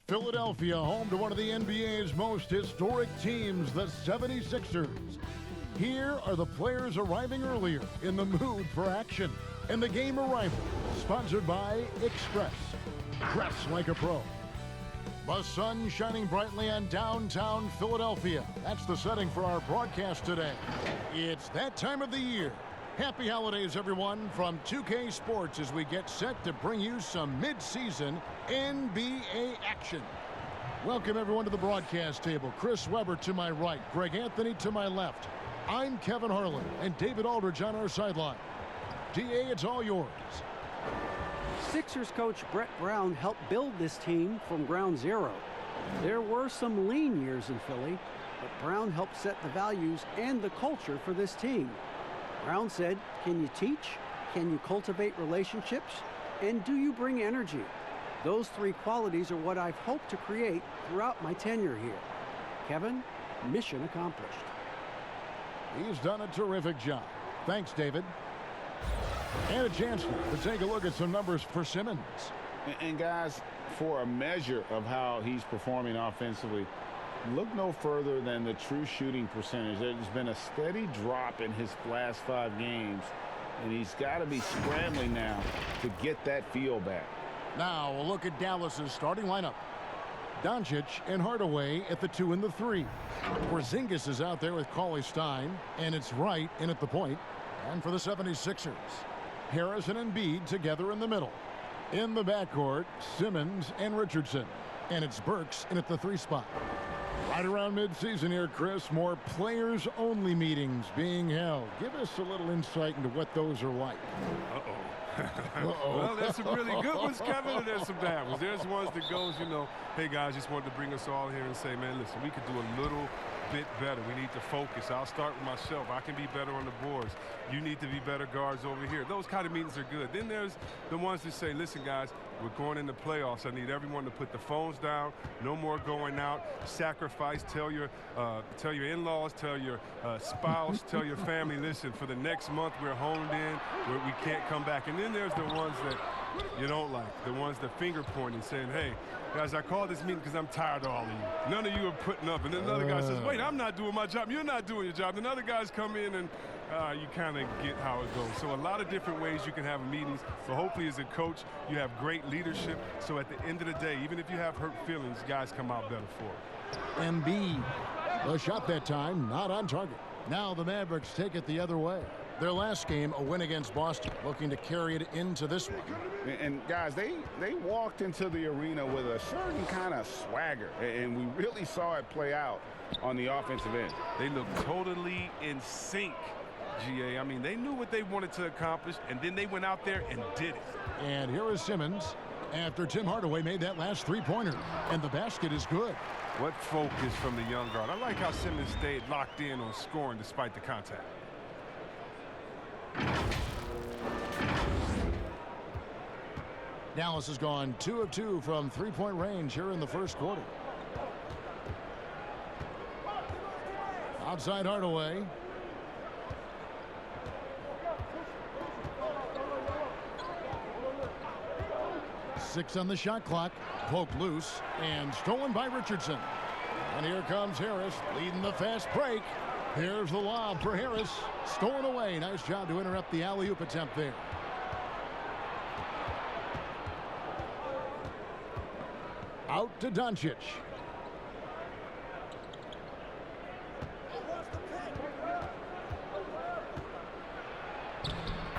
Philadelphia, home to one of the NBA's most historic teams, the 76ers. Here are the players arriving earlier in the mood for action. And the game arrival, sponsored by Express. Dress like a pro. The sun shining brightly on downtown Philadelphia. That's the setting for our broadcast today. It's that time of the year. Happy holidays, everyone, from 2K Sports as we get set to bring you some mid-season NBA action. Welcome, everyone, to the broadcast table. Chris Webber to my right, Greg Anthony to my left. I'm Kevin Harlan, and David Aldridge on our sideline. DA, it's all yours. Sixers coach Brett Brown helped build this team from ground zero. There were some lean years in Philly, but Brown helped set the values and the culture for this team. Brown said, can you teach? Can you cultivate relationships? And do you bring energy? Those three qualities are what I've hoped to create throughout my tenure here. Kevin, mission accomplished. He's done a terrific job. Thanks, David. And a chance to take a look at some numbers for Simmons. And guys, for a measure of how he's performing offensively, look no further than the true shooting percentage. There's been a steady drop in his last 5 games, and he's got to be scrambling now to get that feel back. Now we'll look at Dallas's starting lineup. Doncic and Hardaway at the 2 and the 3. Porzingis is out there with Cauley-Stein, and it's Wright in at the point. And for the 76ers, Harris and Embiid together in the middle. In the backcourt, Simmons and Richardson. And it's Burks in at the 3 spot. Right around midseason here, Chris, more players-only meetings being held. Give us a little insight into what those are like. Well, there's some really good ones, Kevin, and there's some bad ones. There's ones that goes, hey, guys, just wanted to bring us all here and say, man, listen, we could do a little bit better. We need to focus. I'll start with myself. I can be better on the boards. You need to be better guards over here. Those kind of meetings are good. Then there's the ones that say, listen, guys, we're going into playoffs. I need everyone to put the phones down. No more going out. Sacrifice. Tell your in-laws, tell your spouse, tell your family, listen, for the next month we're honed in. We can't come back. And then there's the ones that you don't like, the ones that finger pointing, saying, hey, guys, I called this meeting because I'm tired of all of you. None of you are putting up. And then another guy says, wait, I'm not doing my job. You're not doing your job. Then other guys come in and you kind of get how it goes. So a lot of different ways you can have meetings. So hopefully as a coach, you have great leadership. So at the end of the day, even if you have hurt feelings, guys come out better for it. Embiid, a shot that time, not on target. Now the Mavericks take it the other way. Their last game, a win against Boston, looking to carry it into this one. And guys, they walked into the arena with a certain kind of swagger, and we really saw it play out on the offensive end. They looked totally in sync, GA. I mean, they knew what they wanted to accomplish, and then they went out there and did it. And here is Simmons after Tim Hardaway made that last 3-pointer, and the basket is good. What focus from the young guard. I like how Simmons stayed locked in on scoring despite the contact. Dallas has gone 2 of 2 from 3-point range here in the first quarter. Outside Hardaway. Six on the shot clock. Poked loose and stolen by Richardson. And here comes Harris leading the fast break. Here's the lob for Harris. Stolen away. Nice job to interrupt the alley-oop attempt there. Out to Doncic.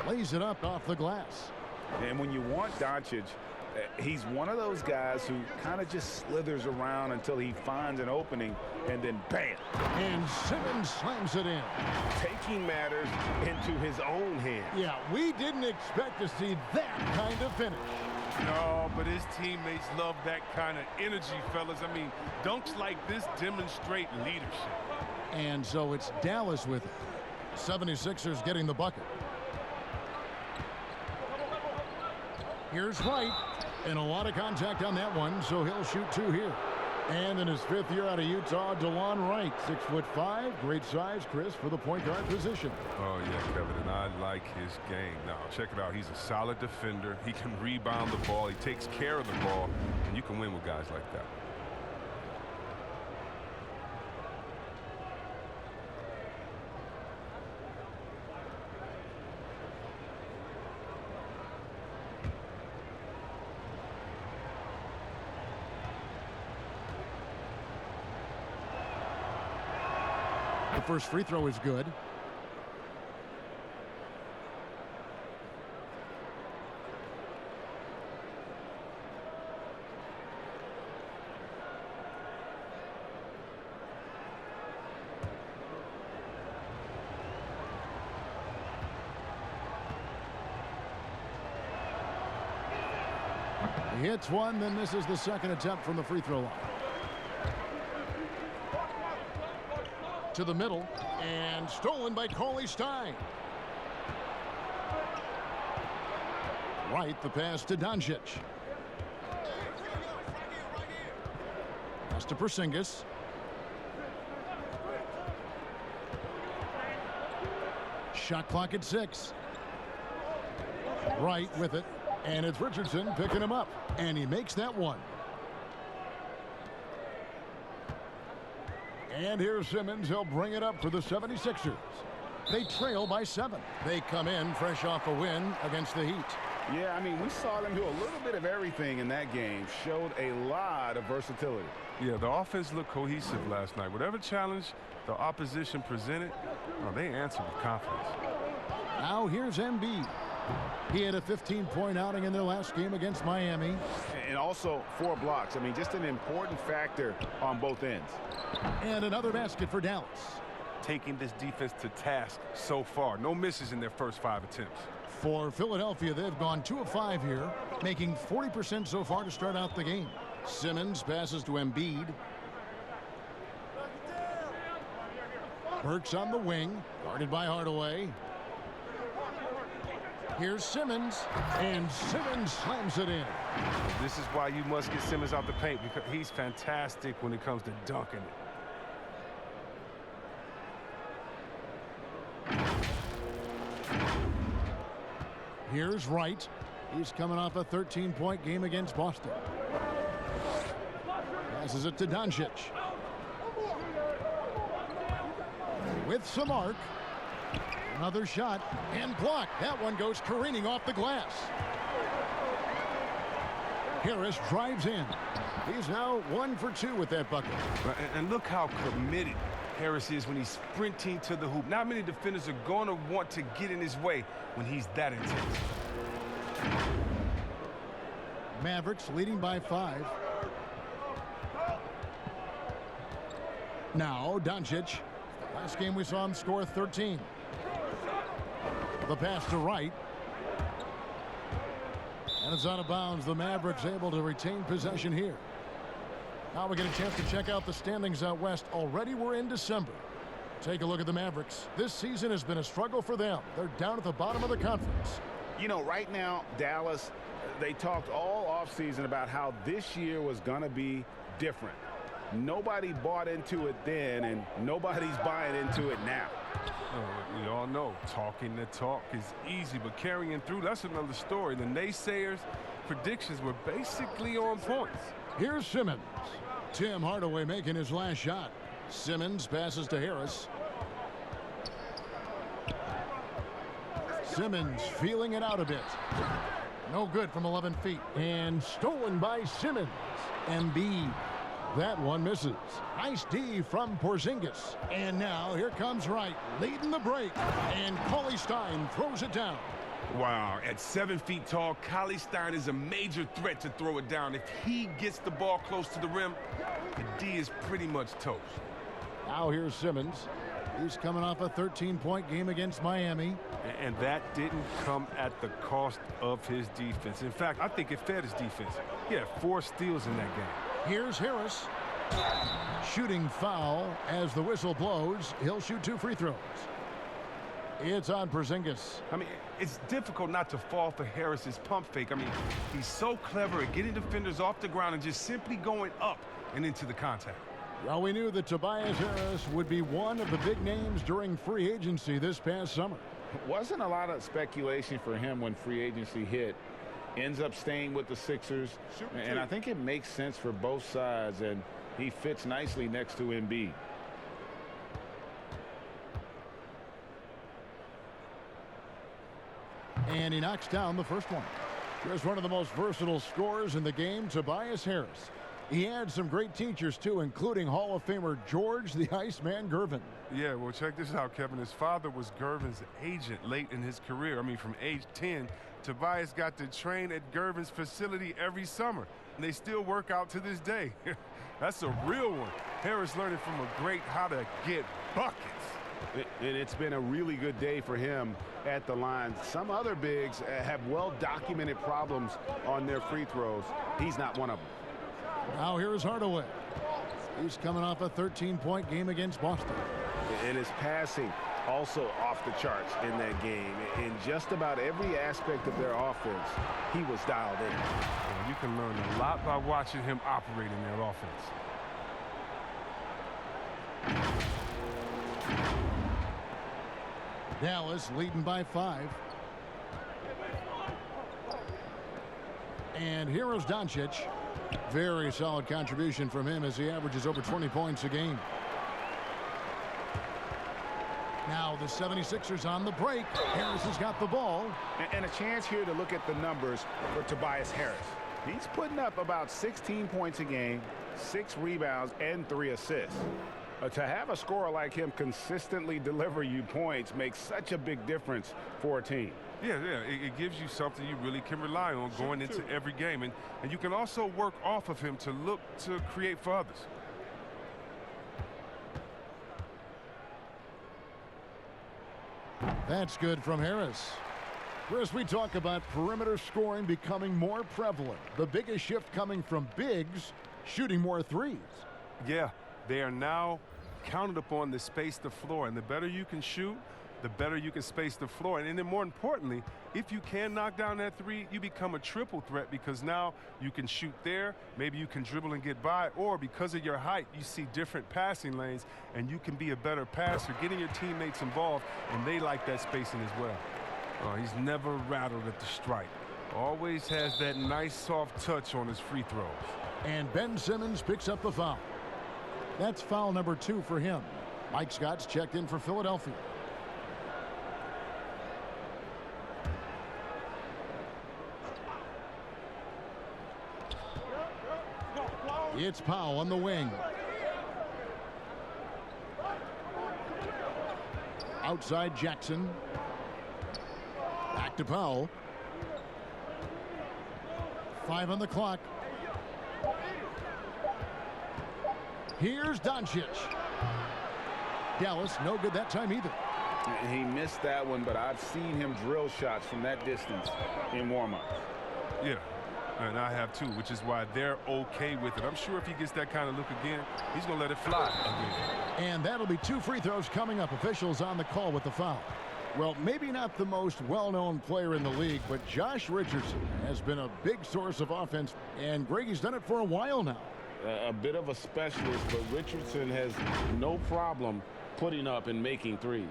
Lays it up off the glass. And when you want Doncic, he's one of those guys who kind of just slithers around until he finds an opening, and then bam. And Simmons slams it in. Taking matters into his own hands. Yeah, we didn't expect to see that kind of finish. No, but his teammates love that kind of energy, fellas. I mean, dunks like this demonstrate leadership. And so it's Dallas with it. 76ers getting the bucket. Here's Wright. And a lot of contact on that one, so he'll shoot 2 here. And in his 5th year out of Utah, DeLon Wright, 6'5", great size, Chris, for the point guard position. Oh, yeah, Kevin, and I like his game. Now, check it out. He's a solid defender. He can rebound the ball. He takes care of the ball, and you can win with guys like that. The first free throw is good. He hits one, then misses the second attempt from the free throw line. To the middle, and stolen by Cauley Stein. Right, the pass to Doncic. Pass to Porzingis. Shot clock at 6. Right with it, and it's Richardson picking him up, and he makes that one. And here's Simmons. He'll bring it up for the 76ers. They trail by 7. They come in fresh off a win against the Heat. Yeah, I mean, we saw them do a little bit of everything in that game. Showed a lot of versatility. Yeah, the offense looked cohesive last night. Whatever challenge the opposition presented, they answered with confidence. Now here's Embiid. He had a 15-point outing in their last game against Miami. And also 4 blocks. I mean, just an important factor on both ends. And another basket for Dallas. Taking this defense to task so far. No misses in their first 5 attempts. For Philadelphia, they've gone 2 of 5 here, making 40% so far to start out the game. Simmons passes to Embiid. Burks on the wing, guarded by Hardaway. Here's Simmons, and Simmons slams it in. This is why you must get Simmons out the paint, because he's fantastic when it comes to dunking it. Here's Wright. He's coming off a 13-point game against Boston. Passes it to Doncic. With some arc. Another shot and blocked. That one goes careening off the glass. Harris drives in. He's now 1 for 2 with that bucket. And look how committed Harris is when he's sprinting to the hoop. Not many defenders are going to want to get in his way when he's that intense. Mavericks leading by 5. Now Doncic. Last game we saw him score 13. The pass to Wright. And it's out of bounds. The Mavericks able to retain possession here. Now we get a chance to check out the standings out west. Already we're in December. Take a look at the Mavericks. This season has been a struggle for them. They're down at the bottom of the conference. You know, right now, Dallas, they talked all offseason about how this year was going to be different. Nobody bought into it then, and nobody's buying into it now. We all know talking the talk is easy, but carrying through, that's another story. The naysayers' predictions were basically on point. Here's Simmons. Tim Hardaway making his last shot. Simmons passes to Harris. Simmons feeling it out a bit. No good from 11 feet. And stolen by Simmons. Embiid. That one misses. Nice D from Porzingis. And now here comes Wright leading the break. And Cauley Stein throws it down. Wow, at 7 feet tall, Cauley Stein is a major threat to throw it down. If he gets the ball close to the rim, the D is pretty much toast. Now here's Simmons. He's coming off a 13-point game against Miami. And that didn't come at the cost of his defense. In fact, I think it fed his defense. He had 4 steals in that game. Here's Harris. Shooting foul as the whistle blows. He'll shoot 2 free throws. It's on Porzingis. I mean, it's difficult not to fall for Harris's pump fake. I mean, he's so clever at getting defenders off the ground and just simply going up and into the contact. Well, we knew that Tobias Harris would be one of the big names during free agency this past summer. Wasn't a lot of speculation for him when free agency hit. Ends up staying with the Sixers, and I think it makes sense for both sides, and he fits nicely next to Embiid. And he knocks down the first one. Here's one of the most versatile scorers in the game, Tobias Harris. He had some great teachers, too, including Hall of Famer George the Iceman Gervin. Yeah, well, check this out, Kevin. His father was Gervin's agent late in his career. I mean, from age 10, Tobias got to train at Gervin's facility every summer, and they still work out to this day. That's a real one. Harris learning from a great how to get buckets. And it's been a really good day for him at the line. Some other bigs have well-documented problems on their free throws. He's not one of them. Now here's Hardaway. He's coming off a 13-point game against Boston. And his passing also off the charts in that game. In just about every aspect of their offense, he was dialed in. Yeah, you can learn a lot by watching him operate in their offense. Dallas leading by 5. And here's Doncic. Very solid contribution from him as he averages over 20 points a game. Now the 76ers on the break. Harris has got the ball. And a chance here to look at the numbers for Tobias Harris. He's putting up about 16 points a game, 6 rebounds, and 3 assists. To have a scorer like him consistently deliver you points makes such a big difference for a team. Yeah, it gives you something you really can rely on going into every game. And you can also work off of him to look to create for others. That's good from Harris. Chris, we talk about perimeter scoring becoming more prevalent. The biggest shift coming from bigs shooting more threes. Yeah, they are now counted upon to space the floor. And the better you can shoot, the better you can space the floor. And then more importantly, if you can knock down that three, you become a triple threat because now you can shoot there, maybe you can dribble and get by, or because of your height, you see different passing lanes and you can be a better passer, getting your teammates involved, and they like that spacing as well. He's never rattled at the stripe. Always has that nice soft touch on his free throws. And Ben Simmons picks up the foul. That's foul number 2 for him. Mike Scott's checked in for Philadelphia. It's Powell on the wing. Outside Jackson. Back to Powell. 5 on the clock. Here's Doncic. Dallas, no good that time either. He missed that one, but I've seen him drill shots from that distance in warm-ups. Yeah, and I have too, which is why they're okay with it. I'm sure if he gets that kind of look again, he's going to let it fly again. And that'll be 2 free throws coming up. Officials on the call with the foul. Well, maybe not the most well-known player in the league, but Josh Richardson has been a big source of offense, and Greggy's done it for a while now. A bit of a specialist, but Richardson has no problem putting up and making threes.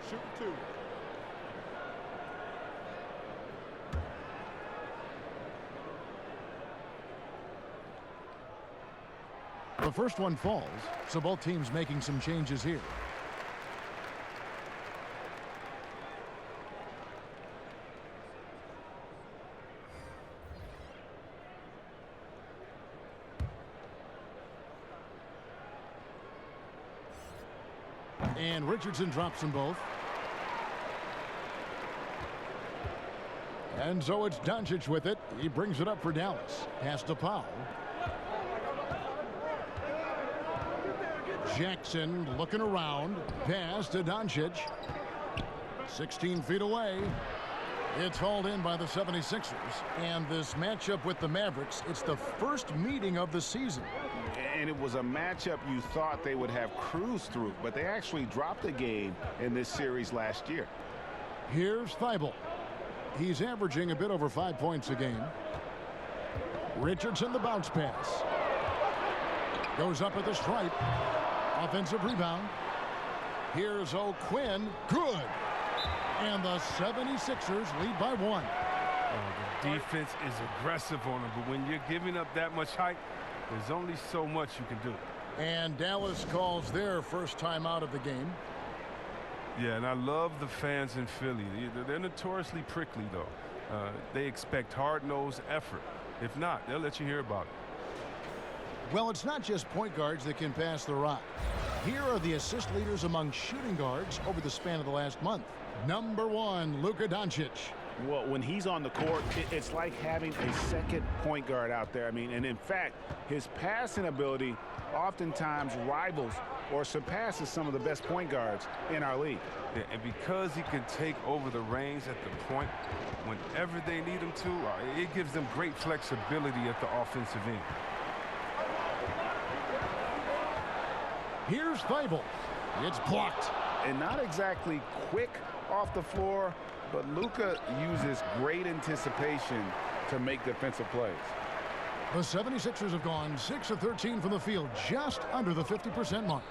Shoot 2. The first one falls, so both teams making some changes here. And Richardson drops them both. And so it's Doncic with it. He brings it up for Dallas. Pass to Powell. Jackson looking around. Pass to Doncic. 16 feet away. It's hauled in by the 76ers. And this matchup with the Mavericks, it's the first meeting of the season. And it was a matchup you thought they would have cruised through, but they actually dropped the game in this series last year. Here's Thibault. He's averaging a bit over 5 points a game. Richardson, the bounce pass. Goes up at the stripe. Offensive rebound. Here's O'Quinn. Good. And the 76ers lead by 1. The defense is aggressive on them, but when you're giving up that much height, there's only so much you can do. And Dallas calls their first time out of the game. Yeah, and I love the fans in Philly. They're notoriously prickly, though. They expect hard-nosed effort. If not, they'll let you hear about it. Well, it's not just point guards that can pass the rock. Here are the assist leaders among shooting guards over the span of the last month. Number 1, Luka Doncic. Well, when he's on the court, it's like having a second point guard out there. I mean, and in fact, his passing ability oftentimes rivals or surpasses some of the best point guards in our league. Yeah, and because he can take over the reins at the point whenever they need him to, it gives them great flexibility at the offensive end. Here's Thibault. It's blocked. And not exactly quick off the floor, but Luka uses great anticipation to make defensive plays. The 76ers have gone 6 of 13 from the field, just under the 50% mark.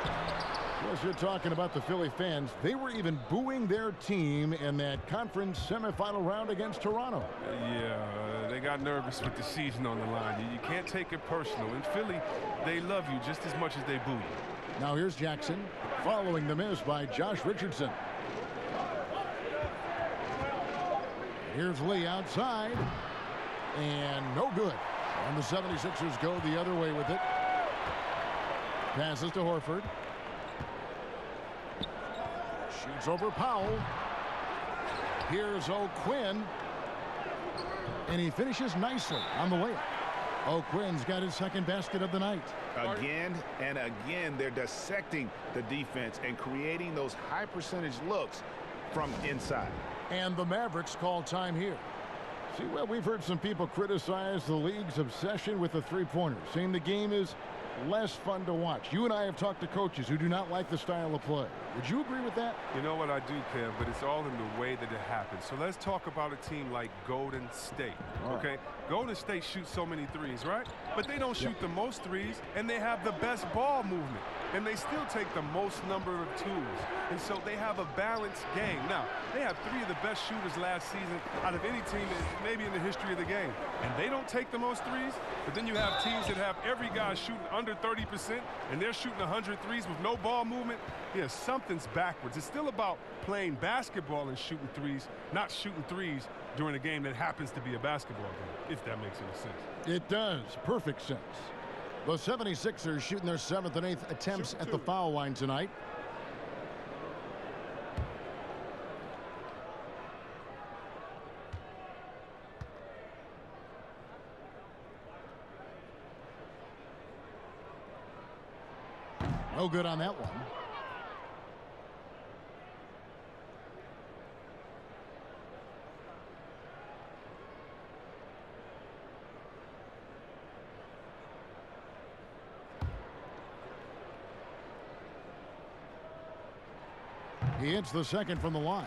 Yes, you're talking about the Philly fans. They were even booing their team in that conference semifinal round against Toronto. Yeah, they got nervous with the season on the line. You can't take it personal. In Philly, they love you just as much as they boo you. Now here's Jackson, following the miss by Josh Richardson. Here's Lee outside, and no good. And the 76ers go the other way with it. Passes to Horford. Shoots over Powell. Here's O'Quinn. And he finishes nicely on the layup. O'Quinn's got his second basket of the night. Again and again, they're dissecting the defense and creating those high percentage looks from inside. And the Mavericks call time here. See, well, we've heard some people criticize the league's obsession with the three-pointer, saying the game is less fun to watch. You and I have talked to coaches who do not like the style of play. Would you agree with that? You know what, I do, Kev, but it's all in the way that it happens. So let's talk about a team like Golden State, okay? Golden State shoots so many threes, right? But they don't shoot the most threes, and they have the best ball movement. And they still take the most number of twos. And so they have a balanced game. Now, they have 3 of the best shooters last season out of any team maybe in the history of the game. And they don't take the most threes, but then you have teams that have every guy shooting under 30%, and they're shooting 100 threes with no ball movement. Yeah, something's backwards. It's still about playing basketball and shooting threes, not shooting threes during a game that happens to be a basketball game, if that makes any sense. It does. Perfect sense. The 76ers shooting their 7th and 8th attempts at the foul line tonight. No good on that one. He hits the second from the line.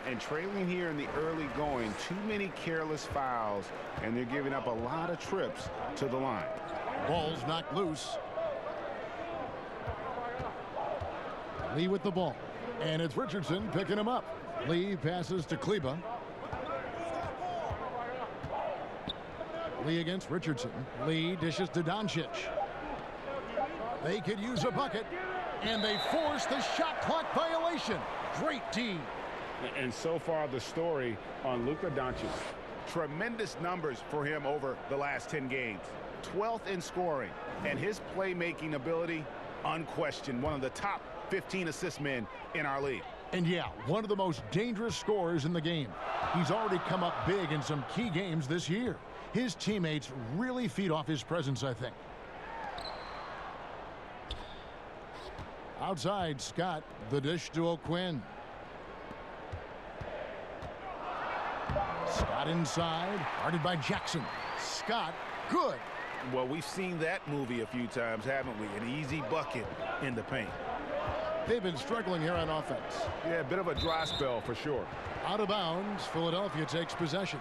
And trailing here in the early going, too many careless fouls, and they're giving up a lot of trips to the line. Ball's knocked loose. Lee with the ball. And it's Richardson picking him up. Lee passes to Kleba. Lee against Richardson. Lee dishes to Doncic. They could use a bucket. And they force the shot clock violation. Great D. And so far the story on Luka Doncic. Tremendous numbers for him over the last 10 games. 12th in scoring. And his playmaking ability, unquestioned. One of the top 15 assist men in our league. And yeah, one of the most dangerous scorers in the game. He's already come up big in some key games this year. His teammates really feed off his presence, I think. Outside, Scott, the dish to O'Quinn. Scott inside, guarded by Jackson. Scott, good. Well, we've seen that movie a few times, haven't we? An easy bucket in the paint. They've been struggling here on offense. Yeah, a bit of a dry spell for sure. Out of bounds, Philadelphia takes possession.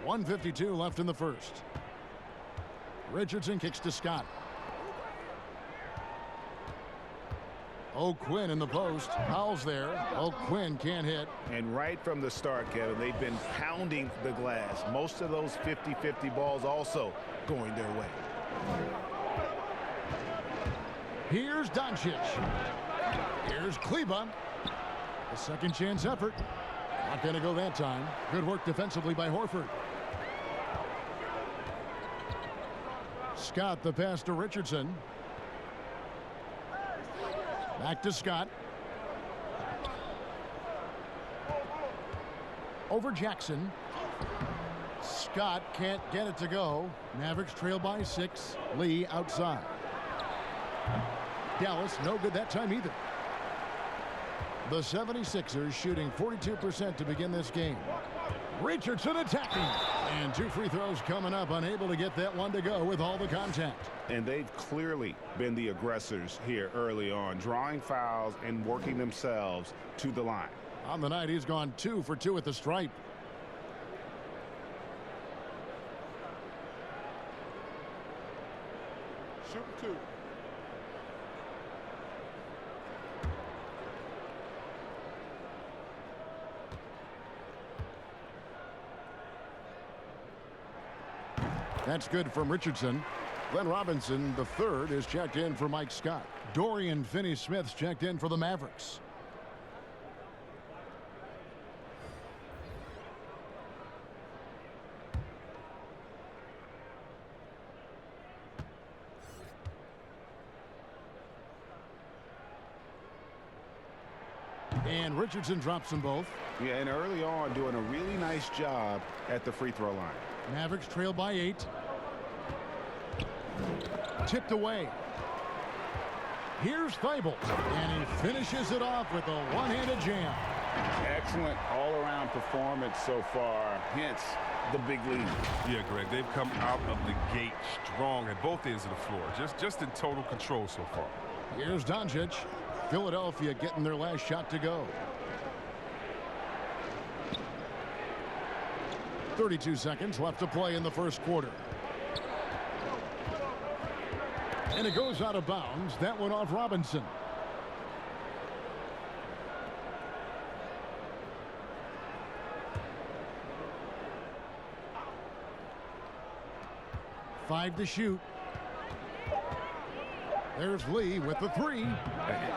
.152 left in the first. Richardson kicks to Scott. O'Quinn in the post. Fouls there. O'Quinn can't hit. And right from the start, Kevin, they've been pounding the glass. Most of those 50-50 balls also going their way. Here's Doncic. Here's Kleba. A second chance effort. Not going to go that time. Good work defensively by Horford. Scott the pass to Richardson. Back to Scott. Over Jackson. Scott can't get it to go. Mavericks trail by 6. Lee outside. Dallas no good that time either. The 76ers shooting 42% to begin this game. Richardson attacking. And 2 free throws coming up. Unable to get that one to go with all the contact. And they've clearly been the aggressors here early on, drawing fouls and working themselves to the line. On the night, he's gone 2 for 2 at the stripe. Shoot 2. That's good from Richardson. Glenn Robinson, the third, is checked in for Mike Scott. Dorian Finney-Smith's checked in for the Mavericks. And Richardson drops them both. Yeah, and early on doing a really nice job at the free throw line. Mavericks trail by 8. Tipped away. Here's Thibault, and he finishes it off with a one-handed jam. Excellent all-around performance so far, hence the big lead. Yeah, Greg, they've come out of the gate strong at both ends of the floor. Just in total control so far. Here's Doncic. Philadelphia getting their last shot to go. 32 seconds left to play in the first quarter. And it goes out of bounds. That one off Robinson. Five to shoot. There's Lee with the 3.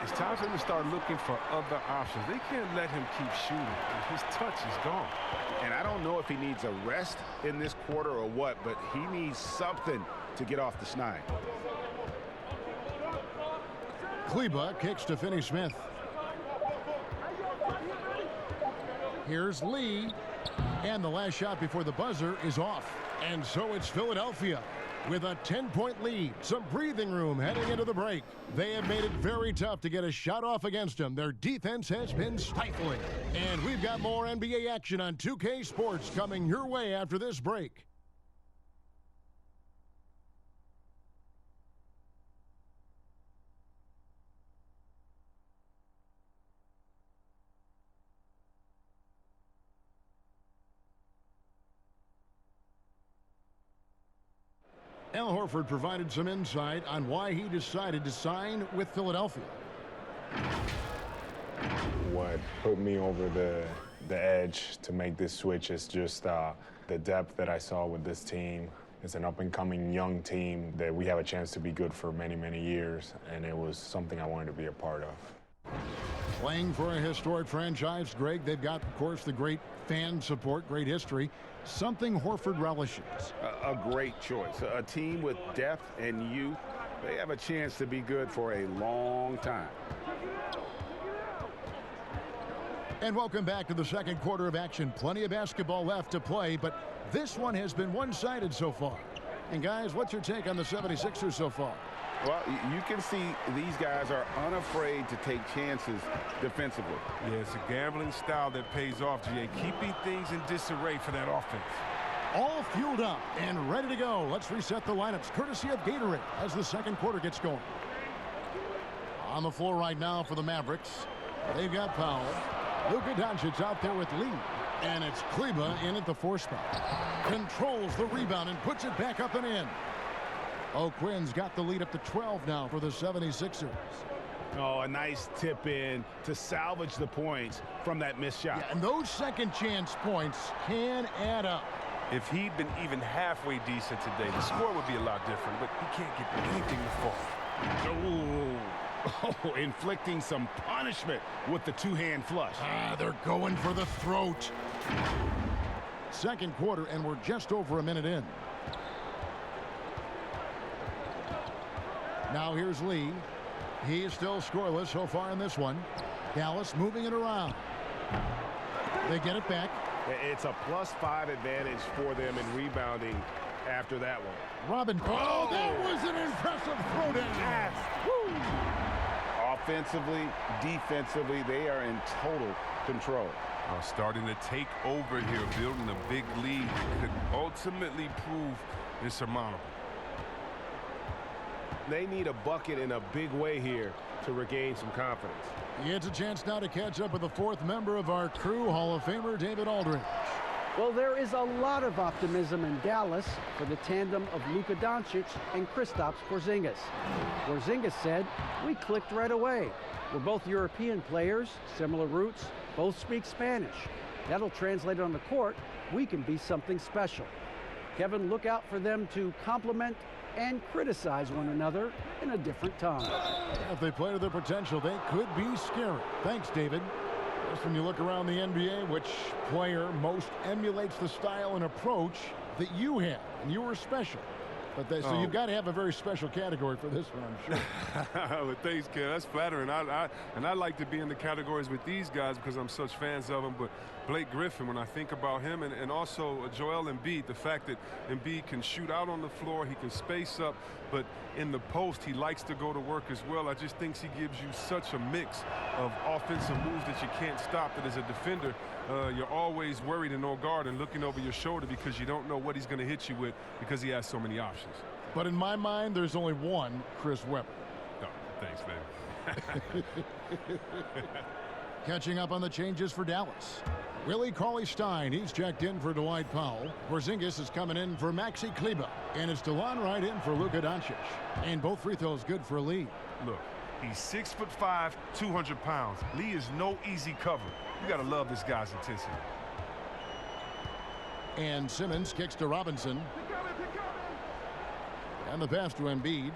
It's time for him to start looking for other options. They can't let him keep shooting. His touch is gone. And I don't know if he needs a rest in this quarter or what, but he needs something to get off the snide. Kleba kicks to Finney-Smith. Here's Lee. And the last shot before the buzzer is off. And so it's Philadelphia with a 10-point lead. Some breathing room heading into the break. They have made it very tough to get a shot off against them. Their defense has been stifling. And we've got more NBA action on 2K Sports coming your way after this break. Al Horford provided some insight on why he decided to sign with Philadelphia. What put me over the edge to make this switch is just the depth that I saw with this team. It's an up-and-coming young team that we have a chance to be good for many, many years, and it was something I wanted to be a part of. Playing for a historic franchise, Greg, they've got, of course, the great fan support, great history, something Horford relishes. A great choice. A team with depth and youth. They have a chance to be good for a long time. And welcome back to the second quarter of action. Plenty of basketball left to play, but this one has been one-sided so far. And guys, what's your take on the 76ers so far? Well, you can see these guys are unafraid to take chances defensively. Yeah, it's a gambling style that pays off, GA, keeping things in disarray for that offense. All fueled up and ready to go. Let's reset the lineups, courtesy of Gatorade, as the second quarter gets going. On the floor right now for the Mavericks, they've got Powell. Luka Doncic out there with Lee. And it's Kleba in at the 4 spot. Controls the rebound and puts it back up and in. O'Quinn's got the lead up to 12 now for the 76ers. Oh, a nice tip in to salvage the points from that missed shot. Yeah, and those second chance points can add up. If he'd been even halfway decent today, the score would be a lot different, but he can't get anything to fall. Oh, inflicting some punishment with the two-hand flush. They're going for the throat. Second quarter, and we're just over a minute in. Now here's Lee. He is still scoreless so far in this one. Dallas moving it around. They get it back. It's a +5 advantage for them in rebounding after that one. Robin. Oh, that was an impressive throwdown. Yes. Woo. Offensively, defensively, they are in total control. Starting to take over here, building a big lead that could ultimately prove insurmountable. They need a bucket in a big way here to regain some confidence. It's a chance now to catch up with the 4th member of our crew, Hall of Famer David Aldridge. Well, there is a lot of optimism in Dallas for the tandem of Luka Doncic and Kristaps Porzingis. Porzingis said, "We clicked right away. We're both European players, similar roots, both speak Spanish. That'll translate on the court. We can be something special." Kevin, look out for them to complement and criticize one another in a different time. If they play to their potential, they could be scary. Thanks, David. Just when you look around the NBA, which player most emulates the style and approach that you have? And you were special. But so you've got to have a very special category for this one, I'm sure. Well, thanks, Ken. That's flattering. I like to be in the categories with these guys because I'm such fans of them. But Blake Griffin, when I think about him, and also Joel Embiid, the fact that Embiid can shoot out on the floor, he can space up, but in the post, he likes to go to work as well. I just think he gives you such a mix of offensive moves that you can't stop, that as a defender, you're always worried and on guard and looking over your shoulder because you don't know what he's going to hit you with because he has so many options. But in my mind, there's only one Chris Webber. No, thanks, man. Catching up on the changes for Dallas. Willie Cauley-Stein, he's checked in for Dwight Powell. Porzingis is coming in for Maxi Kleba. And it's DeLon Wright in for Luka Doncic. And both free throws good for Lee. Look, he's 6'5", 200 pounds. Lee is no easy cover. You got to love this guy's intensity. And Simmons kicks to Robinson. And the pass to Embiid.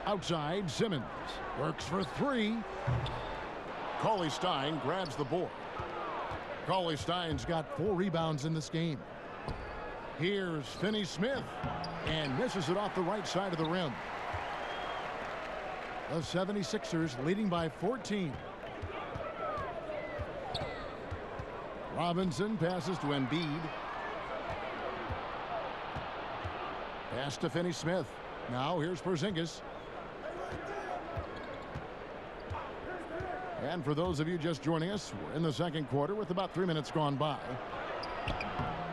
Outside, Simmons works for 3. Cauley-Stein grabs the board. Cauley-Stein's got 4 rebounds in this game. Here's Finney-Smith, and misses it off the right side of the rim. The 76ers leading by 14. Robinson passes to Embiid. Pass to Finney-Smith. Now here's Porzingis. And for those of you just joining us, we're in the second quarter with about 3 minutes gone by.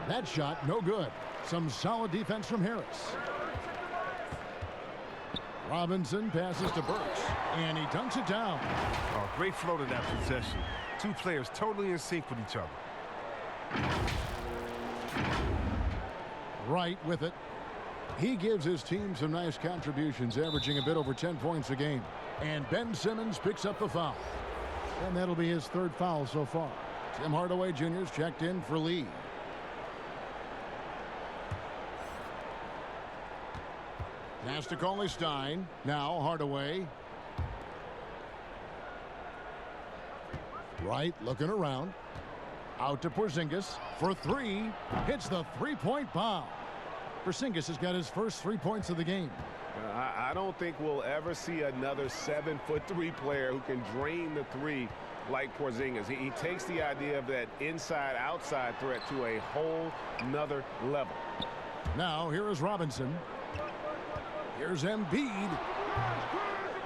That shot, no good. Some solid defense from Harris. Robinson passes to Burks, and he dunks it down. Oh, great flow to that possession. Two players totally in sync with each other. Right with it. He gives his team some nice contributions, averaging a bit over 10 points a game. And Ben Simmons picks up the foul. And that'll be his 3rd foul so far. Tim Hardaway Jr.'s checked in for Lee. Pass to Cauley-Stein. Now Hardaway. Right, looking around. Out to Porzingis for 3. Hits the 3-point bomb. Porzingis has got his first 3 points of the game. I don't think we'll ever see another 7'3" player who can drain the three like Porzingis. He takes the idea of that inside-outside threat to a whole nother level. Now here is Robinson. Here's Embiid.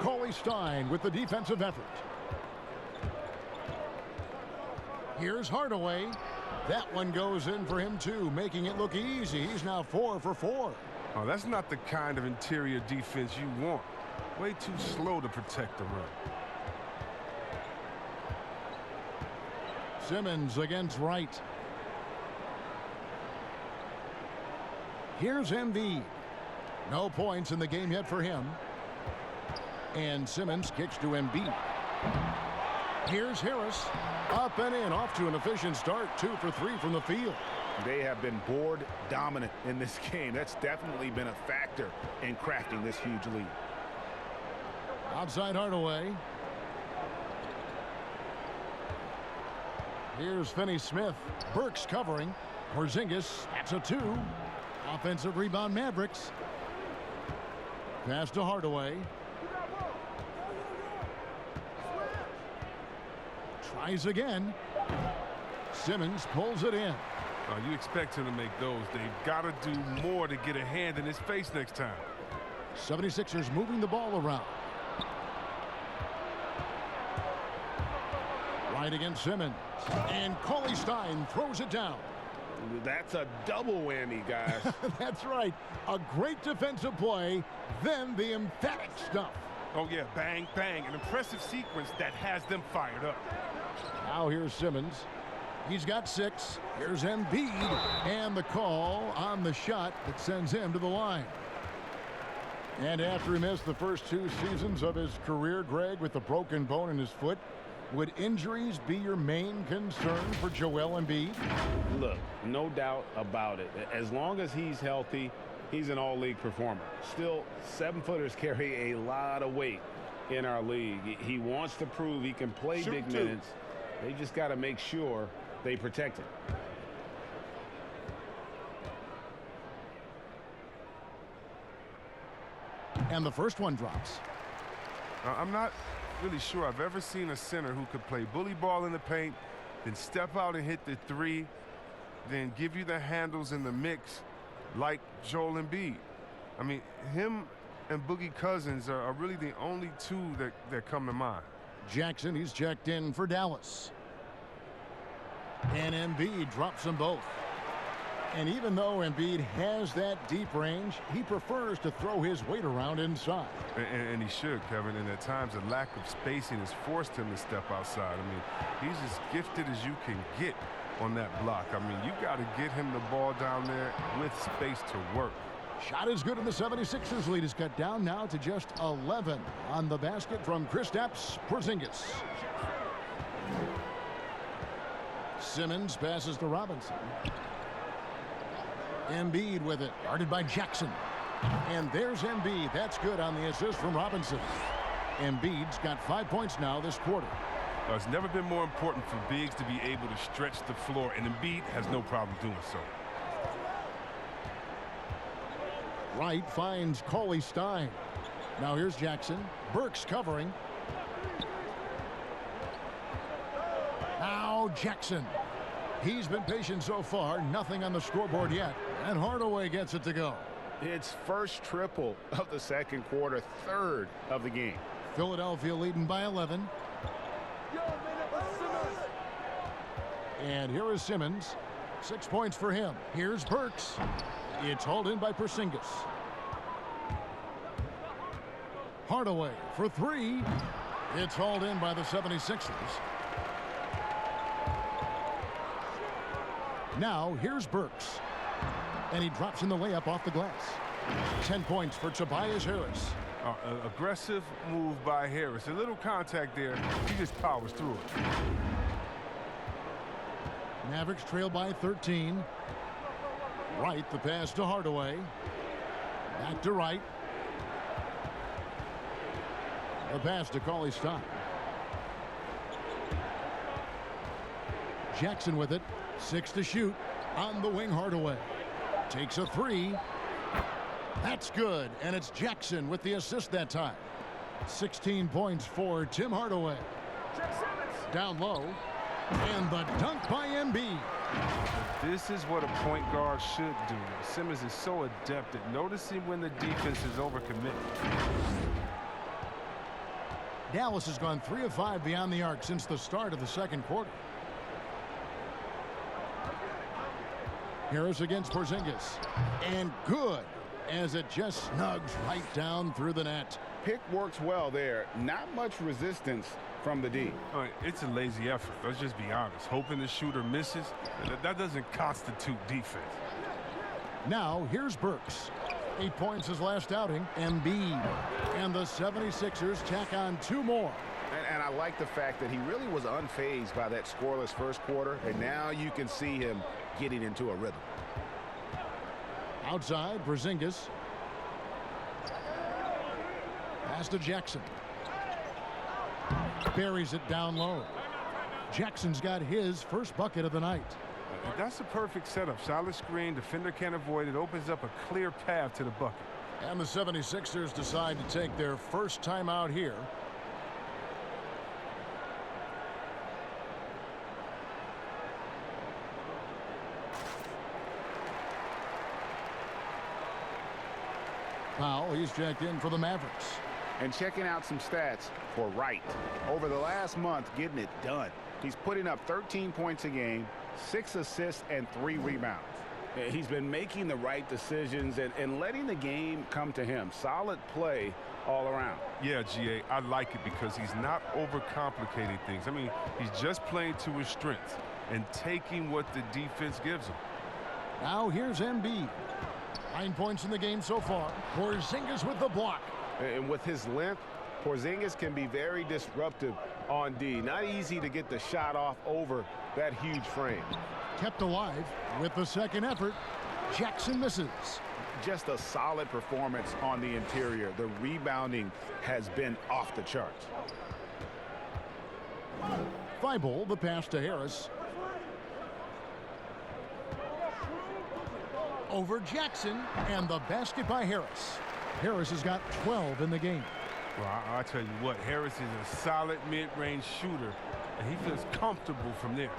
Cauley Stein with the defensive effort. Here's Hardaway. That one goes in for him too, making it look easy. He's now 4 for 4. Oh, that's not the kind of interior defense you want. Way too slow to protect the rim. Simmons against Wright. Here's Embiid. No points in the game yet for him. And Simmons kicks to Embiid. Here's Harris. Up and in, off to an efficient start. 2 for 3 from the field. They have been board dominant in this game. That's definitely been a factor in crafting this huge lead. Outside Hardaway. Here's Finney-Smith. Burks covering. Porzingis, that's a 2. Offensive rebound, Mavericks. Pass to Hardaway. Tries again. Simmons pulls it in. You expect him to make those. They've got to do more to get a hand in his face next time. 76ers moving the ball around. Right against Simmons. And Cauley Stein throws it down. That's a double whammy, guys. That's right. A great defensive play, then the emphatic stuff. Oh, yeah, bang, bang. An impressive sequence that has them fired up. Now here's Simmons. He's got 6. Here's Embiid. And the call on the shot that sends him to the line. And after he missed the first 2 seasons of his career, Greg, with a broken bone in his foot, would injuries be your main concern for Joel Embiid? Look, no doubt about it. As long as he's healthy, he's an all-league performer. Still, 7-footers carry a lot of weight in our league. He wants to prove he can play big minutes. They just got to make sure they protect him. And the first one drops. I'm not really sure I've ever seen a center who could play bully ball in the paint, then step out and hit the 3, then give you the handles in the mix like Joel Embiid. I mean, him and Boogie Cousins are really the only 2 that come to mind. Jackson, he's checked in for Dallas. And Embiid drops them both. And even though Embiid has that deep range, he prefers to throw his weight around inside. And he should, Kevin. And at times, the lack of spacing has forced him to step outside. I mean, he's as gifted as you can get on that block. I mean, you got to get him the ball down there with space to work. Shot is good, and the 76ers lead is cut down now to just 11 on the basket from Kristaps Porzingis. Simmons passes to Robinson. Embiid with it, guarded by Jackson. And there's Embiid. That's good on the assist from Robinson. Embiid's got 5 points now this quarter. It's never been more important for bigs to be able to stretch the floor, and Embiid has no problem doing so. Wright finds Cauley Stein. Now here's Jackson. Burks covering. Now Jackson. He's been patient so far. Nothing on the scoreboard yet. And Hardaway gets it to go. It's first triple of the second quarter, 3rd of the game. Philadelphia leading by 11. And here is Simmons. 6 points for him. Here's Burks. It's hauled in by Porzingis. Hardaway for 3. It's hauled in by the 76ers. Now here's Burks. And he drops in the layup off the glass. 10 points for Tobias Harris. Aggressive move by Harris. A little contact there. He just powers through it. Mavericks trail by 13. Wright, the pass to Hardaway. Back to Wright. The pass to Cauley Stein. Jackson with it. 6 to shoot. On the wing, Hardaway. Takes a 3. That's good, and it's Jackson with the assist that time. 16 points for Tim Hardaway. Down low, and the dunk by Embiid. This is what a point guard should do. Simmons is so adept at noticing when the defense is overcommitted. Dallas has gone 3 of 5 beyond the arc since the start of the second quarter. Harris against Porzingis. And good, as it just snugs right down through the net. Pick works well there. Not much resistance from the D. All right, it's a lazy effort. Let's just be honest. Hoping the shooter misses, that doesn't constitute defense. Now, here's Burks. 8 points his last outing. Embiid. And the 76ers tack on 2 more. And I like the fact that he really was unfazed by that scoreless first quarter. And now you can see him getting into a rhythm. Outside, Porzingis. Pass to Jackson. Buries it down low. Jackson's got his first bucket of the night. That's a perfect setup. Solid screen. Defender can't avoid it. Opens up a clear path to the bucket. And the 76ers decide to take their first time out here. Powell, he's checked in for the Mavericks. And checking out some stats for Wright. Over the last month, getting it done. He's putting up 13 points a game, 6 assists, and 3 rebounds. He's been making the right decisions and letting the game come to him. Solid play all around. Yeah, GA, I like it because he's not overcomplicating things. I mean, he's just playing to his strengths and taking what the defense gives him. Now here's Embiid. 9 points in the game so far. Porzingis with the block. And with his length, Porzingis can be very disruptive on D. Not easy to get the shot off over that huge frame. Kept alive with the second effort. Jackson misses. Just a solid performance on the interior. The rebounding has been off the charts. Thibault, the pass to Harris. Over Jackson, and the basket by Harris. Harris has got 12 in the game. Well, I'll tell you what, Harris is a solid mid-range shooter, and he feels comfortable from there.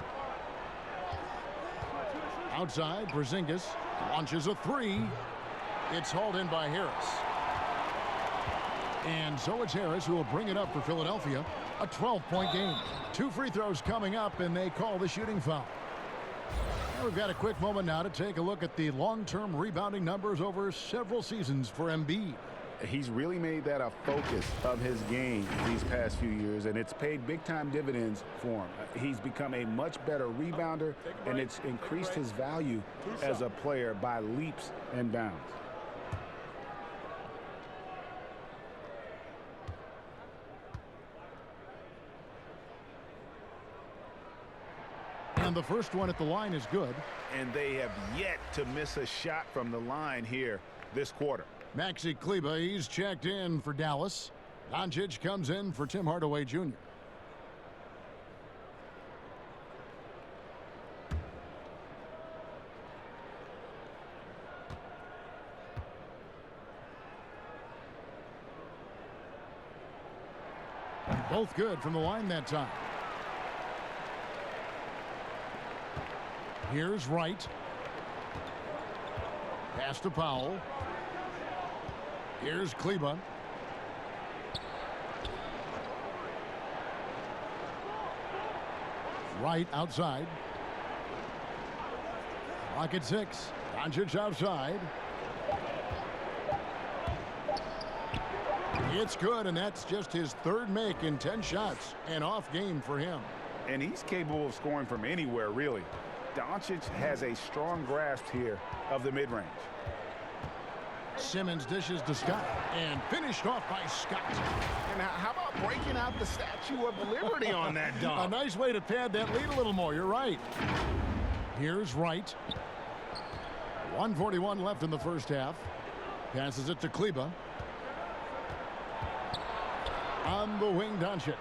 Outside, Porzingis launches a 3. It's hauled in by Harris. And so it's Harris who will bring it up for Philadelphia. A 12-point game. 2 free throws coming up, and they call the shooting foul. And we've got a quick moment now to take a look at the long-term rebounding numbers over several seasons for Embiid. He's really made that a focus of his game these past few years, and it's paid big-time dividends for him. He's become a much better rebounder, and it's increased his value as a player by leaps and bounds. And the first one at the line is good. And they have yet to miss a shot from the line here this quarter. Maxi Kleber, he's checked in for Dallas. Doncic comes in for Tim Hardaway Jr. Both good from the line that time. Here's Wright. Pass to Powell. Here's Kleber. Wright outside. Clock at 6. Doncic outside. It's good, and that's just his third make in 10 shots. An off game for him. And he's capable of scoring from anywhere, really. Doncic has a strong grasp here of the mid-range. Simmons dishes to Scott, and finished off by Scott. And how about breaking out the Statue of Liberty on that dunk? A nice way to pad that lead a little more. You're right. Here's Wright. 1:41 left in the first half. Passes it to Kleber. On the wing, Doncic.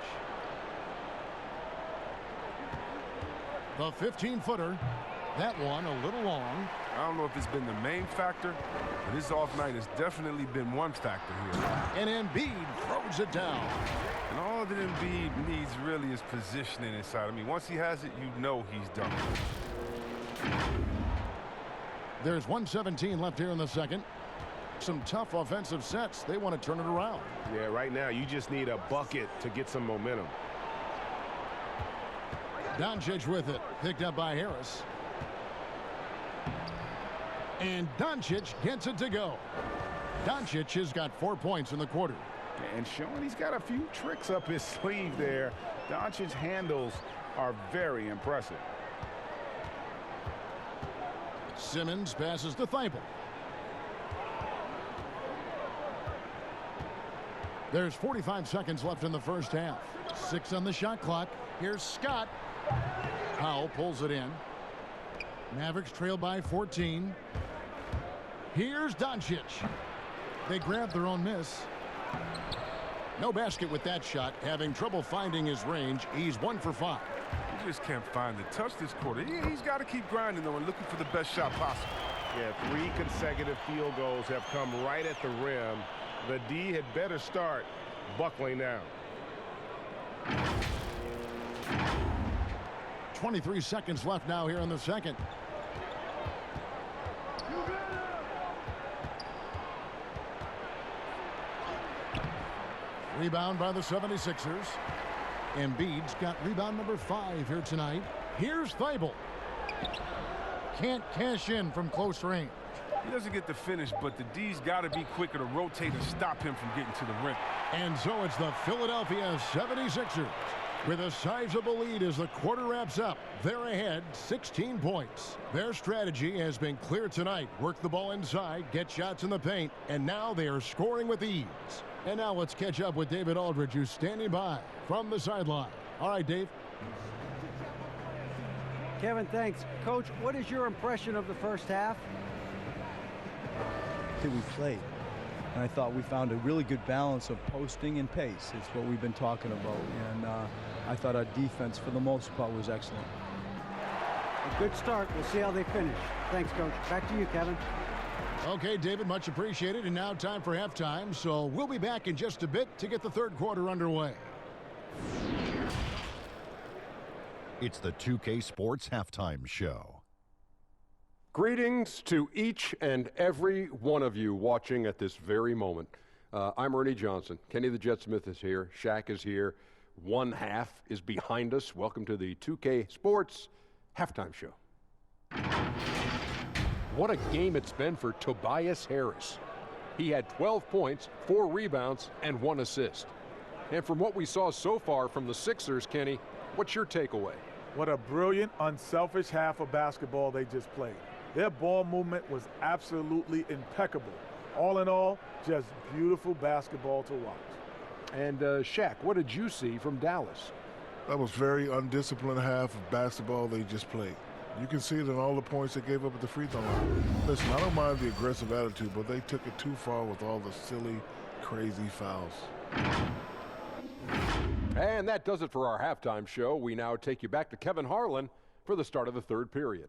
The 15-footer. That one a little long. I don't know if it's been the main factor, but his off night has definitely been one factor here. And Embiid throws it down. And all that Embiid needs really is positioning inside. I mean, once he has it, you know he's done. There's 1:17 left here in the second. Some tough offensive sets. They want to turn it around. Yeah, right now you just need a bucket to get some momentum. Doncic with it. Picked up by Harris. And Doncic gets it to go. Doncic has got 4 points in the quarter. And showing he's got a few tricks up his sleeve there. Doncic's handles are very impressive. Simmons passes to Thibault. There's 45 seconds left in the first half. 6 on the shot clock. Here's Scott. Powell pulls it in. Mavericks trail by 14. Here's Doncic. They grab their own miss. No basket with that shot. Having trouble finding his range. He's 1 for 5. He just can't find the touch this quarter. Yeah, he's got to keep grinding, though, and looking for the best shot possible. Yeah, 3 consecutive field goals have come right at the rim. The D had better start buckling down. 23 seconds left now here in the second. Rebound by the 76ers. Embiid's got rebound number 5 here tonight. Here's Thibault. Can't cash in from close range. He doesn't get the finish, but the D's got to be quicker to rotate and stop him from getting to the rim. And so it's the Philadelphia 76ers with a sizable lead as the quarter wraps up. They're ahead 16 points. Their strategy has been clear tonight. Work the ball inside, get shots in the paint, and now they are scoring with ease. And now let's catch up with David Aldridge, who's standing by from the sideline. All right, Dave. Kevin, thanks. Coach, what is your impression of the first half? That we played. And I thought we found a really good balance of posting and pace. It's what we've been talking about. And I thought our defense, for the most part, was excellent. A good start. We'll see how they finish. Thanks, Coach. Back to you, Kevin. Okay, David, much appreciated. And now time for halftime. So we'll be back in just a bit to get the third quarter underway. It's the 2K Sports Halftime Show. Greetings to each and every one of you watching at this very moment. I'm Ernie Johnson. Kenny the Jet Smith is here. Shaq is here. One half is behind us. Welcome to the 2K Sports Halftime Show. What a game it's been for Tobias Harris. He had 12 points, 4 rebounds, and 1 assist. And from what we saw so far from the Sixers, Kenny, what's your takeaway? What a brilliant, unselfish half of basketball they just played. Their ball movement was absolutely impeccable. All in all, just beautiful basketball to watch. And Shaq, what did you see from Dallas? That was very undisciplined half of basketball they just played. You can see it in all the points they gave up at the free throw line. Listen, I don't mind the aggressive attitude, but they took it too far with all the silly, crazy fouls. And that does it for our halftime show. We now take you back to Kevin Harlan for the start of the third period.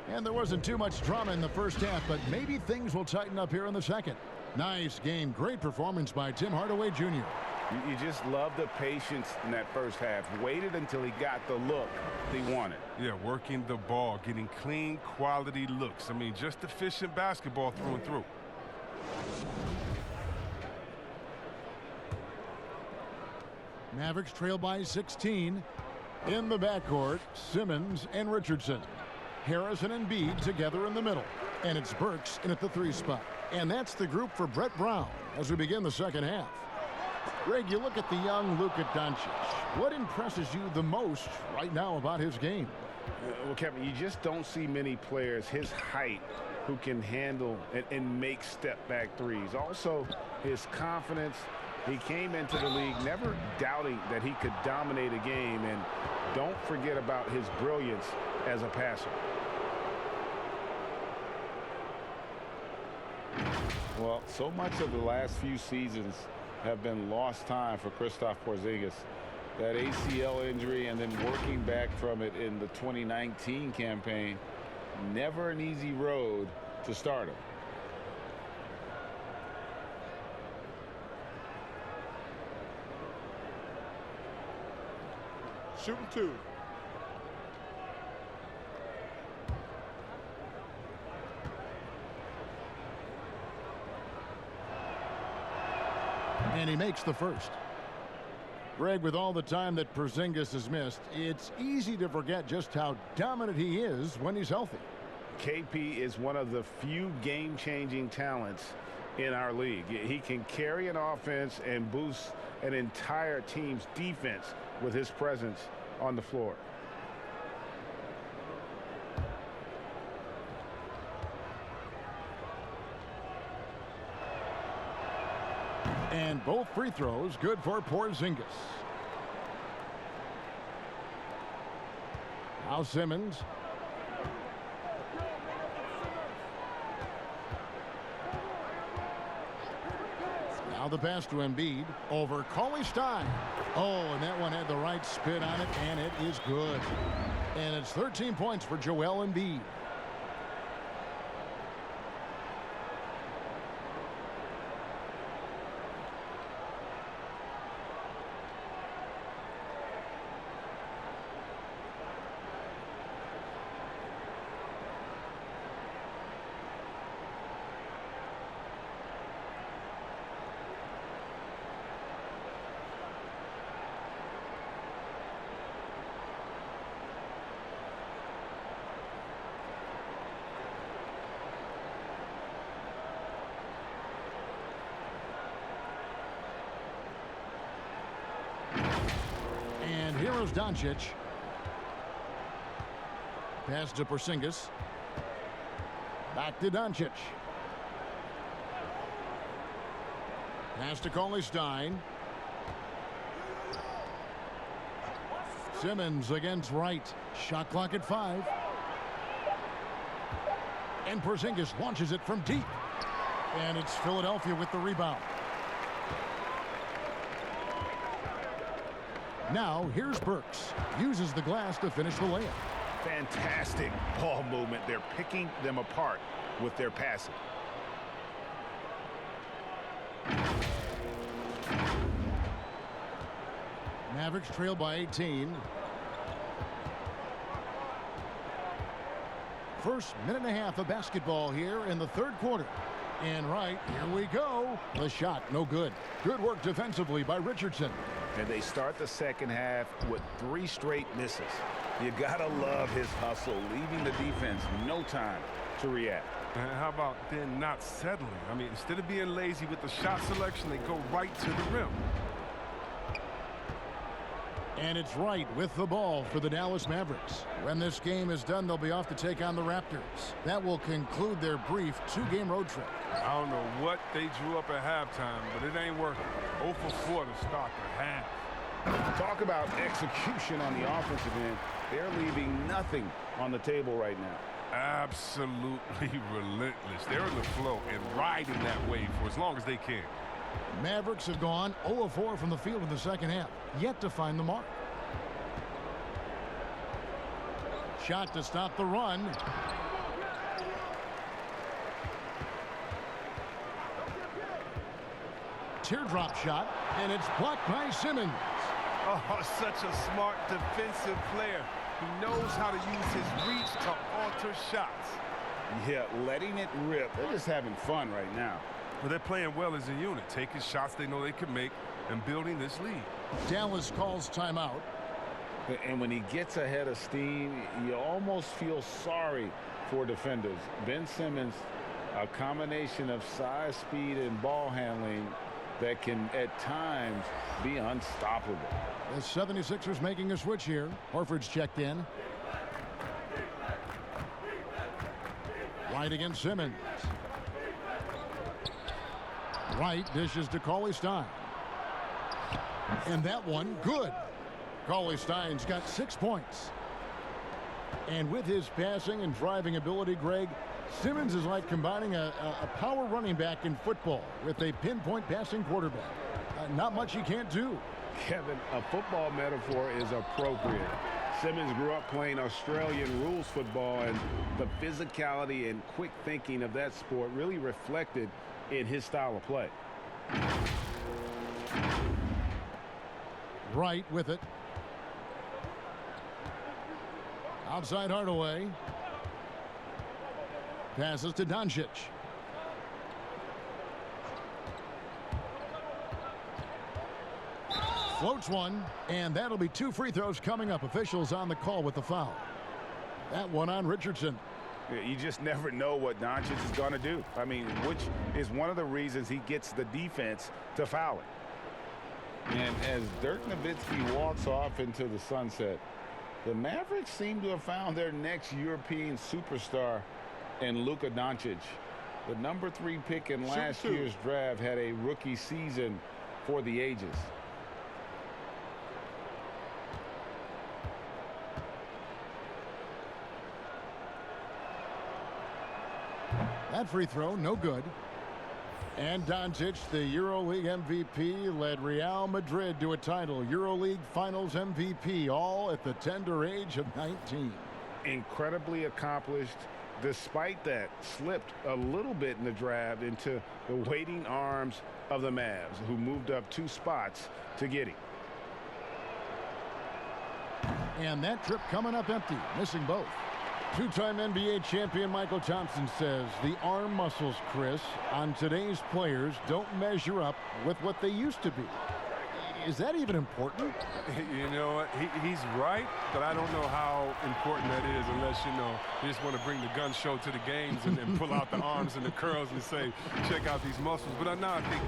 And there wasn't too much drama in the first half, but maybe things will tighten up here in the second. Nice game. Great performance by Tim Hardaway Jr. You just love the patience in that first half. Waited until he got the look he wanted. Yeah, working the ball, getting clean, quality looks. I mean, just efficient basketball through and through. Mavericks trail by 16. In the backcourt, Simmons and Richardson. Harris and Embiid together in the middle. And it's Burks in at the 3 spot. And that's the group for Brett Brown as we begin the second half. Greg, you look at the young Luka Doncic. What impresses you the most right now about his game? Well, Kevin, you just don't see many players his height who can handle and make step-back threes. Also, his confidence. He came into the league never doubting that he could dominate a game. And don't forget about his brilliance as a passer. Well, so much of the last few seasons have been lost time for Kristaps Porzingis. That ACL injury and then working back from it in the 2019 campaign. Never an easy road to start him. Shooting 2. And he makes the first. Greg, with all the time that Porzingis has missed, it's easy to forget just how dominant he is when he's healthy. KP is one of the few game-changing talents in our league. He can carry an offense and boost an entire team's defense with his presence on the floor. And both free throws good for Porzingis. Now Simmons. Now the pass to Embiid over Cauley Stein. Oh, and that one had the right spin on it, and it is good. And it's 13 points for Joel Embiid. And here is Doncic. Pass to Porzingis. Back to Doncic. Pass to Cauley Stein. Simmons against Wright. Shot clock at 5. And Porzingis launches it from deep. And it's Philadelphia with the rebound. Now here's Burks. Uses the glass to finish the layup. Fantastic ball movement. They're picking them apart with their passing. Mavericks trail by 18. First minute and a half of basketball here in the third quarter. And right, here we go. The shot, no good. Good work defensively by Richardson. And they start the second half with 3 straight misses. You gotta love his hustle, leaving the defense no time to react. And how about then not settling? I mean, instead of being lazy with the shot selection, they go right to the rim. And it's Wright with the ball for the Dallas Mavericks. When this game is done, they'll be off to take on the Raptors. That will conclude their brief 2-game road trip. I don't know what they drew up at halftime, but it ain't working. 0 for 4 to start the half. Talk about execution on the offensive end. They're leaving nothing on the table right now. Absolutely relentless. They're in the flow and riding that wave for as long as they can. Mavericks have gone 0 of 4 from the field in the second half, yet to find the mark. Shot to stop the run. Teardrop shot, and it's blocked by Simmons. Oh, such a smart defensive player. He knows how to use his reach to alter shots. Yeah, letting it rip. They're just having fun right now. But they're playing well as a unit, taking shots they know they can make and building this lead. Dallas calls timeout. And when he gets ahead of steam, you almost feel sorry for defenders. Ben Simmons, a combination of size, speed, and ball handling that can at times be unstoppable. The 76ers making a switch here. Horford's checked in. Wright against Simmons. Wright dishes to Cauley Stein. And that one, good. Cauley Stein's got 6 points. And with his passing and driving ability, Greg, Simmons is like combining a power running back in football with a pinpoint passing quarterback. Not much he can't do. Kevin, a football metaphor is appropriate. Simmons grew up playing Australian rules football, and the physicality and quick thinking of that sport really reflected in his style of play. Right with it. Outside Hardaway. Passes to Doncic. Floats one, and that'll be 2 free throws coming up. Officials on the call with the foul. That one on Richardson. You just never know what Doncic is going to do. I mean, which is one of the reasons he gets the defense to foul it. And as Dirk Nowitzki walks off into the sunset, the Mavericks seem to have found their next European superstar in Luka Doncic. The number 3 pick in last year's draft had a rookie season for the ages. That free throw, no good. And Doncic, the EuroLeague MVP, led Real Madrid to a title. EuroLeague Finals MVP, all at the tender age of 19. Incredibly accomplished. Despite that, slipped a little bit in the draft into the waiting arms of the Mavs, who moved up 2 spots to get him. And that trip coming up empty, missing both. 2-time NBA champion Michael Thompson says the arm muscles, Chris, on today's players don't measure up with what they used to be. Is that even important? You know what? He's right, but I don't know how important that is unless, you just want to bring the gun show to the games and then pull out the arms and the curls and say, check out these muscles. But now I think,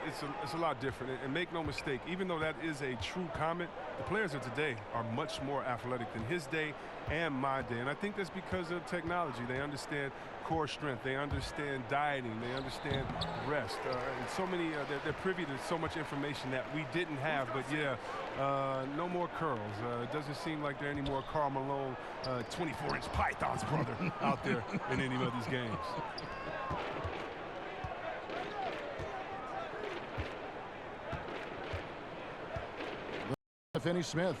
it's a lot different. And make no mistake, even though that is a true comment, the players of today are much more athletic than his day and my day. And I think that's because of technology. They understand core strength. They understand dieting. They understand rest. And so many, they're privy to so much information that we didn't have. But, yeah, no more curls. It doesn't seem like there are any more Karl Malone 24-inch pythons, brother, out there in any of these games. Finney Smith.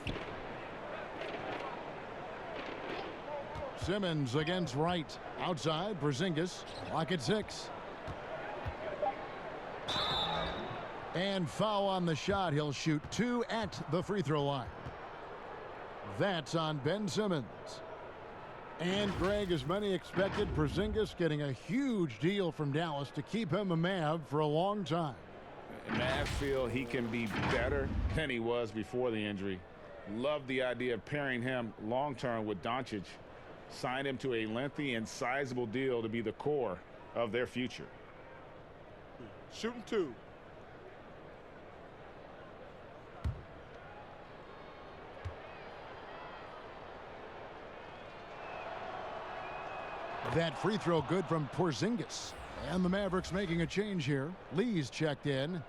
Simmons against Wright. Outside, Porzingis. Clock at 6. And foul on the shot. He'll shoot 2 at the free throw line. That's on Ben Simmons. And Greg, as many expected, Porzingis getting a huge deal from Dallas to keep him a Mav for a long time. Mavs feel he can be better than he was before the injury. Love the idea of pairing him long-term with Doncic. Signed him to a lengthy and sizable deal to be the core of their future. Shooting 2. That free throw good from Porzingis. And the Mavericks making a change here. Lee's checked in.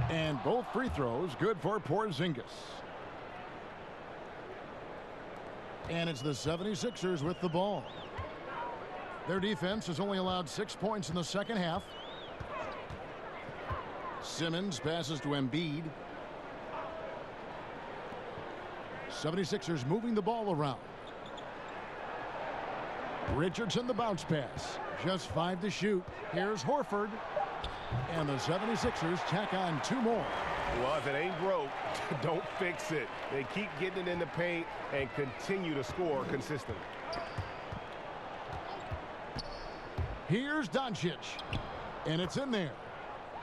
And both free throws good for Porzingis. And it's the 76ers with the ball. Their defense has only allowed 6 points in the second half. Simmons passes to Embiid. 76ers moving the ball around. Richardson the bounce pass. Just 5 to shoot. Here's Horford. And the 76ers tack on 2 more. Well, if it ain't broke, don't fix it. They keep getting it in the paint and continue to score consistently. Here's Doncic. And it's in there.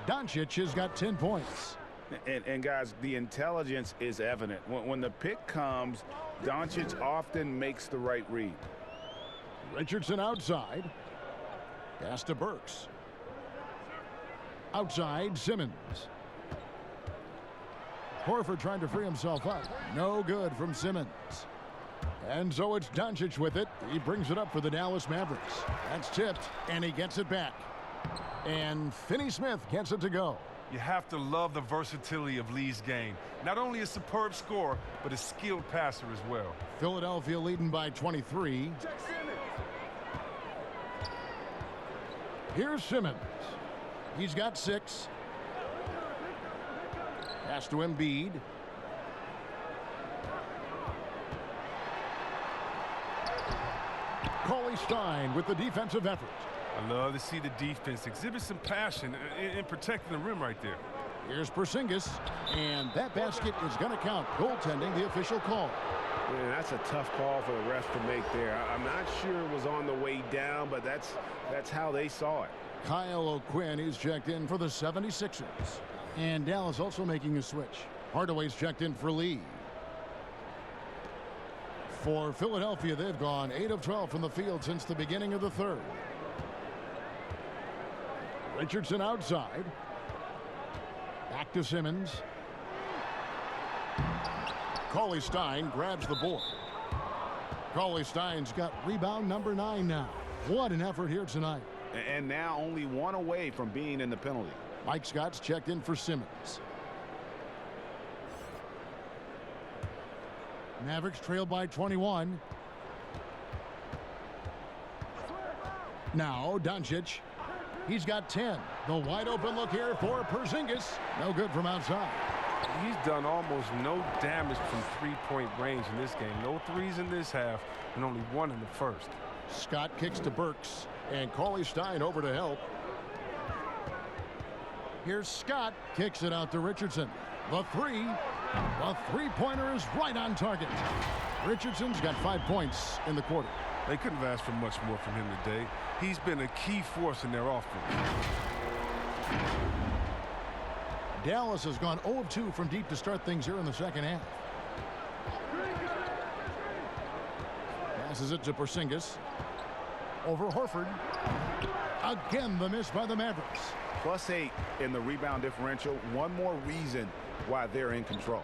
Doncic has got 10 points. And guys, the intelligence is evident. When the pick comes, Doncic often makes the right read. Richardson outside. Pass to Burks. Outside, Simmons. Horford trying to free himself up. No good from Simmons. And so it's Doncic with it. He brings it up for the Dallas Mavericks. That's tipped, and he gets it back. And Finney-Smith gets it to go. You have to love the versatility of Lee's game. Not only a superb scorer, but a skilled passer as well. Philadelphia leading by 23. Here's Simmons. He's got 6. Pass to Embiid. Cauley Stein with the defensive effort. I love to see the defense exhibit some passion in protecting the rim right there. Here's Porzingis, and that basket is going to count. Goaltending, the official call. Man, that's a tough call for the ref to make there. I'm not sure it was on the way down, but that's how they saw it. Kyle O'Quinn is checked in for the 76ers. And Dallas also making a switch. Hardaway's checked in for Lee. For Philadelphia, they've gone 8 of 12 from the field since the beginning of the third. Richardson outside. Back to Simmons. Cauley Stein grabs the board. Cauley Stein's got rebound number 9 now. What an effort here tonight. And now only 1 away from being in the penalty. Mike Scott's checked in for Simmons. Mavericks trail by 21. Now Doncic. He's got 10. The wide open look here for Porzingis. No good from outside. He's done almost no damage from three-point range in this game. No threes in this half, and only 1 in the first. Scott kicks to Burks, and Cauley Stein over to help. Here's Scott, kicks it out to Richardson. The three-pointer is right on target. Richardson's got 5 points in the quarter. They couldn't have asked for much more from him today. He's been a key force in their offense. Dallas has gone 0 of 2 from deep to start things here in the second half. Passes it to Porzingis. Over Horford. Again, the miss by the Mavericks. +8 in the rebound differential. One more reason why they're in control.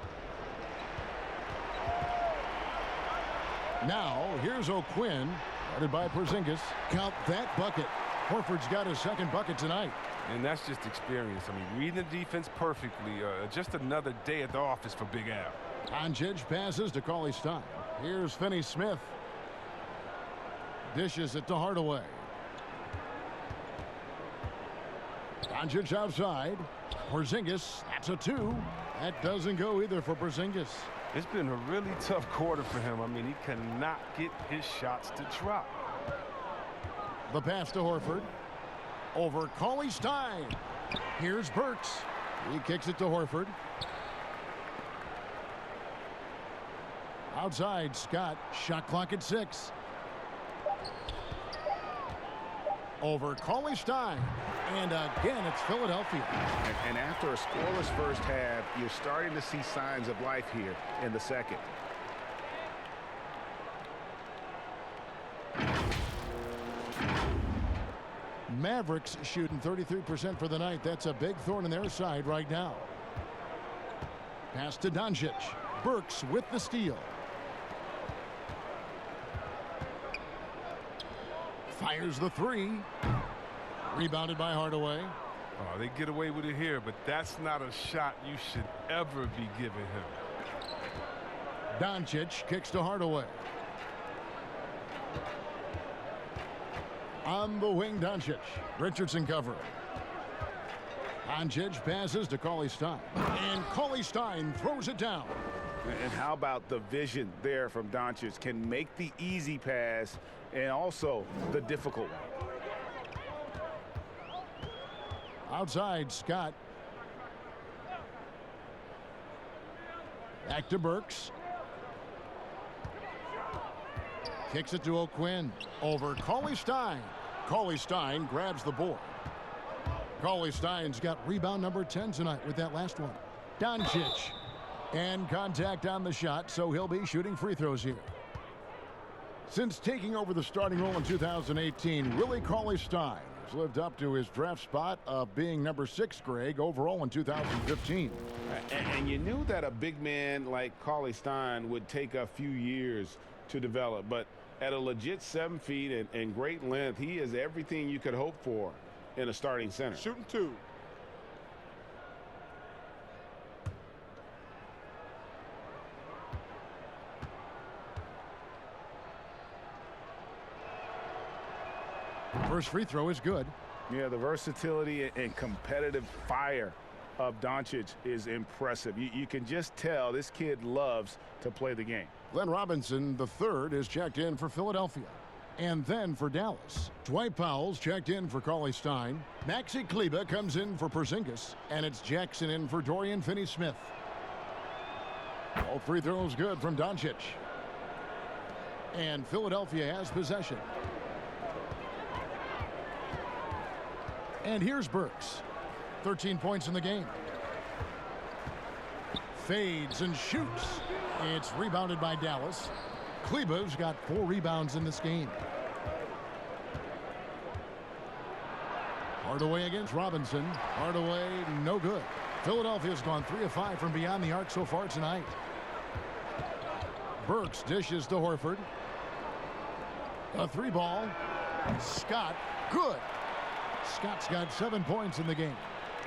Now, here's O'Quinn, guarded by Porzingis. Count that bucket. Horford's got his second bucket tonight. And that's just experience. I mean, reading the defense perfectly. Just another day at the office for Big Al. Doncic passes to Cauley Stein. Here's Finney-Smith. Dishes it to Hardaway. Doncic outside. Porzingis, that's a 2. That doesn't go either for Porzingis. It's been a really tough quarter for him. I mean, he cannot get his shots to drop. The pass to Horford. Over Cauley Stein. Here's Burks. He kicks it to Horford. Outside, Scott. Shot clock at 6. Over Cauley Stein. And again, it's Philadelphia. And after a scoreless first half, you're starting to see signs of life here in the second. Mavericks shooting 33% for the night. That's a big thorn in their side right now. Pass to Doncic. Burks with the steal. Fires the 3. Rebounded by Hardaway. Oh, they get away with it here, but that's not a shot you should ever be giving him. Doncic kicks to Hardaway. On the wing, Doncic. Richardson covering. Doncic passes to Cauley Stein. And Cauley Stein throws it down. And how about the vision there from Doncic? Can make the easy pass and also the difficult one. Outside, Scott. Back to Burks. Kicks it to O'Quinn. Over Cauley Stein. Cauley Stein grabs the board. Cauley Stein's got rebound number 10 tonight with that last one. Doncic. And contact on the shot, so he'll be shooting free throws here. Since taking over the starting role in 2018, Willie Cauley Stein has lived up to his draft spot of being number 6, Greg, overall in 2015. And you knew that a big man like Cauley Stein would take a few years to develop. But at a legit 7 feet and great length, he is everything you could hope for in a starting center. Shooting 2. First free throw is good. Yeah, the versatility and competitive fire of Doncic is impressive. You can just tell this kid loves to play the game. Glenn Robinson, the third, is checked in for Philadelphia. And then for Dallas, Dwight Powell's checked in for Cauley-Stein. Maxi Kleber comes in for Porzingis. And it's Jackson in for Dorian Finney-Smith. All free throws good from Doncic. And Philadelphia has possession. And here's Burks. 13 points in the game. Fades and shoots. It's rebounded by Dallas. Kleber's got 4 rebounds in this game. Hardaway against Robinson. Hardaway, no good. Philadelphia's gone 3 of 5 from beyond the arc so far tonight. Burks dishes to Horford. A 3-ball. Scott, good. Scott's got 7 points in the game.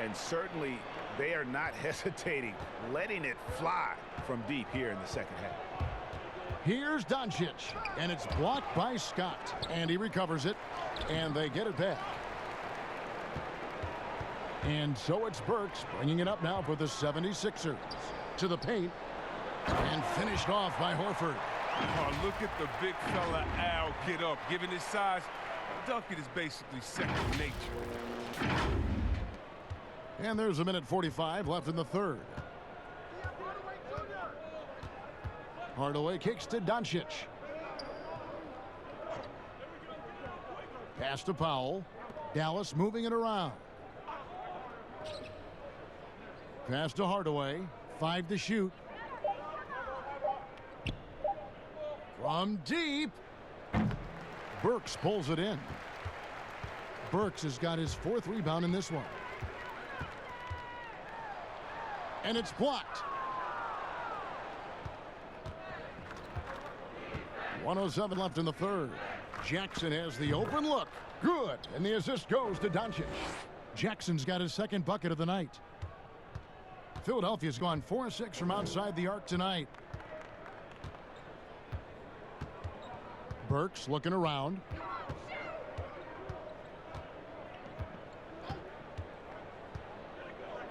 And certainly they are not hesitating, letting it fly from deep here in the second half. Here's Doncic, and it's blocked by Scott. And he recovers it, and they get it back. And so it's Burks bringing it up now for the 76ers. To the paint, and finished off by Horford. Oh, look at the big fella Al get up. Given his size, dunking is basically second nature. And there's a minute 45 left in the third. Hardaway kicks to Doncic. Pass to Powell. Dallas moving it around. Pass to Hardaway. 5 to shoot. From deep. Burks pulls it in. Burks has got his 4th rebound in this one. And it's blocked. 1:07 left in the third. Jackson has the open look. Good. And the assist goes to Doncic. Jackson's got his 2nd bucket of the night. Philadelphia's gone 4 of 6 from outside the arc tonight. Burks looking around.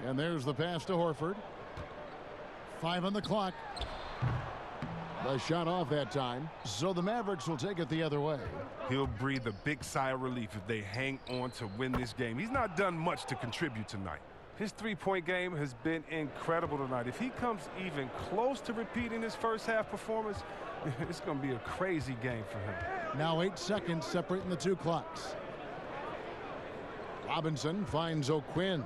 And there's the pass to Horford. 5 on the clock. The shot off that time. So the Mavericks will take it the other way. He'll breathe a big sigh of relief if they hang on to win this game. He's not done much to contribute tonight. His 3-point game has been incredible tonight. If he comes even close to repeating his first half performance, it's going to be a crazy game for him. Now 8 seconds separating the 2 clocks. Robinson finds O'Quinn.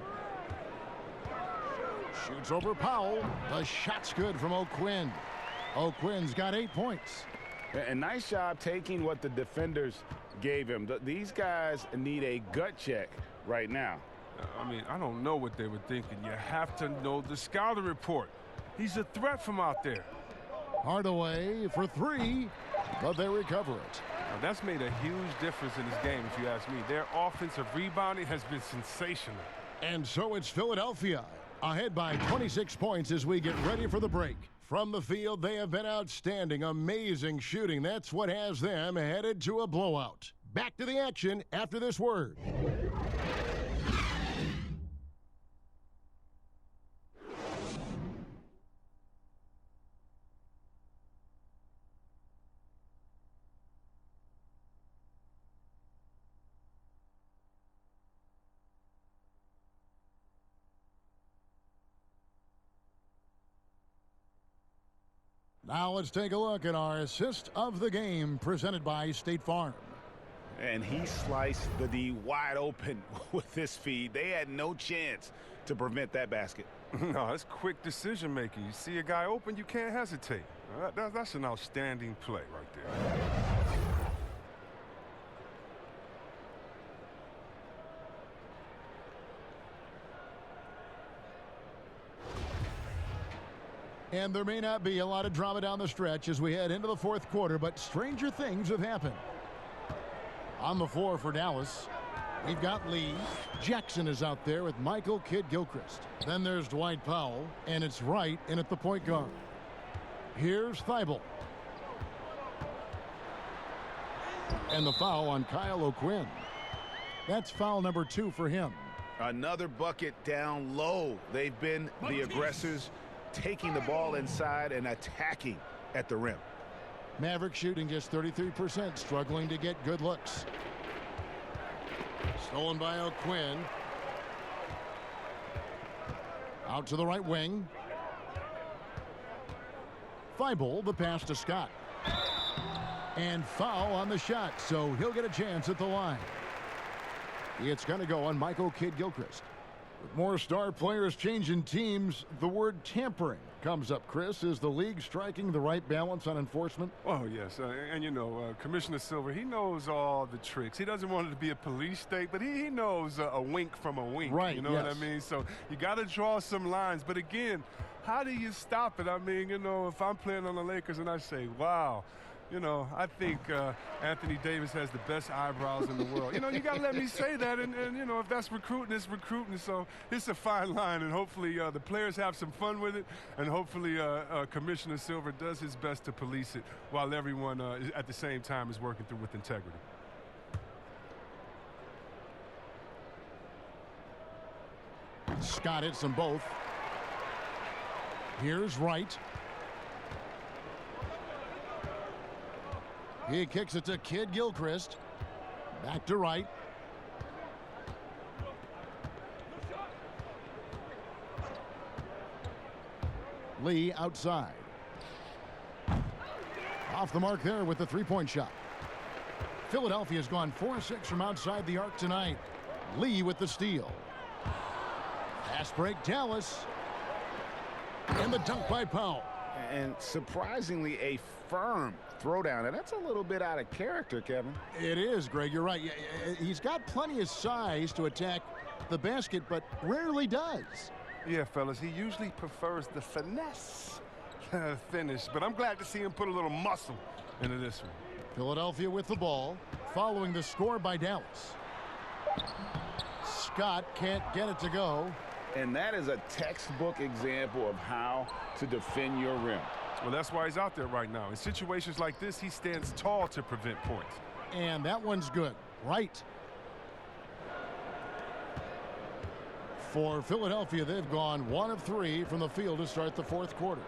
Shoots over Powell. The shot's good from O'Quinn. O'Quinn's got 8 points. A nice job taking what the defenders gave him. These guys need a gut check right now. I mean, I don't know what they were thinking. You have to know the scouting report. He's a threat from out there. Hardaway for 3, but they recover it. Now, that's made a huge difference in this game, if you ask me. Their offensive rebounding has been sensational. And so it's Philadelphia ahead by 26 points as we get ready for the break. From the field, they have been outstanding. Amazing shooting. That's what has them headed to a blowout. Back to the action after this word. Now let's take a look at our assist of the game presented by State Farm. And he sliced the D wide open with this feed. They had no chance to prevent that basket. No, it's quick decision making. You see a guy open, you can't hesitate. That's an outstanding play right there. And there may not be a lot of drama down the stretch as we head into the fourth quarter, but stranger things have happened. On the floor for Dallas, we've got Lee. Jackson is out there with Michael Kidd-Gilchrist. Then there's Dwight Powell, and it's Wright in at the point guard. Here's Thibault. And the foul on Kyle O'Quinn. That's foul number 2 for him. Another bucket down low. They've been the aggressors, taking the ball inside and attacking at the rim. Mavericks shooting just 33%, struggling to get good looks. Stolen by O'Quinn. Out to the right wing. Thibault, the pass to Scott. And foul on the shot, so he'll get a chance at the line. It's going to go on Michael Kidd-Gilchrist. With more star players changing teams, the word tampering comes up, Chris. Is the league striking the right balance on enforcement? Oh, yes. And, you know, Commissioner Silver, he knows all the tricks. He doesn't want it to be a police state, but he knows a wink from a wink. Right, you know what I mean? So you got to draw some lines. But, again, how do you stop it? I mean, you know, if I'm playing on the Lakers and I say, wow, you know, I think Anthony Davis has the best eyebrows in the world. You know, you got to let me say that. And, you know, if that's recruiting, it's recruiting. So it's a fine line. And hopefully the players have some fun with it. And hopefully Commissioner Silver does his best to police it while everyone at the same time is working through with integrity. Scott hits them both. Here's Wright. He kicks it to Kidd-Gilchrist. Back to Wright. Lee outside. Off the mark there with the three-point shot. Philadelphia's gone 4-6 from outside the arc tonight. Lee with the steal. Fast break, Dallas. And the dunk by Powell. And surprisingly, a firm throwdown. And that's a little bit out of character, Kevin. It is, Greg. You're right. He's got plenty of size to attack the basket, but rarely does. Yeah, fellas, he usually prefers the finesse finish, but I'm glad to see him put a little muscle into this one. Philadelphia with the ball, following the score by Dallas. Scott can't get it to go. And that is a textbook example of how to defend your rim. Well, that's why he's out there right now. In situations like this, he stands tall to prevent points. And that one's good. Right. For Philadelphia, they've gone 1 of 3 from the field to start the fourth quarter.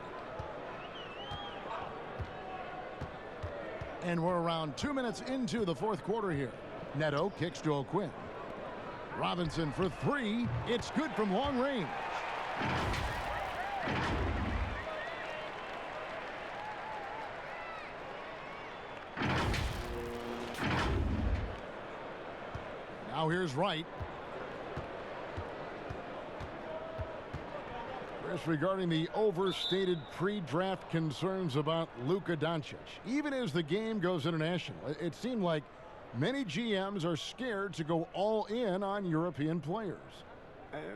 And we're around 2 minutes into the fourth quarter here. Neto kicks to O'Quinn. Robinson for 3. It's good from long range. Now here's Wright. Chris, regarding the overstated pre-draft concerns about Luka Doncic, even as the game goes international, it seemed like many GMs are scared to go all in on European players.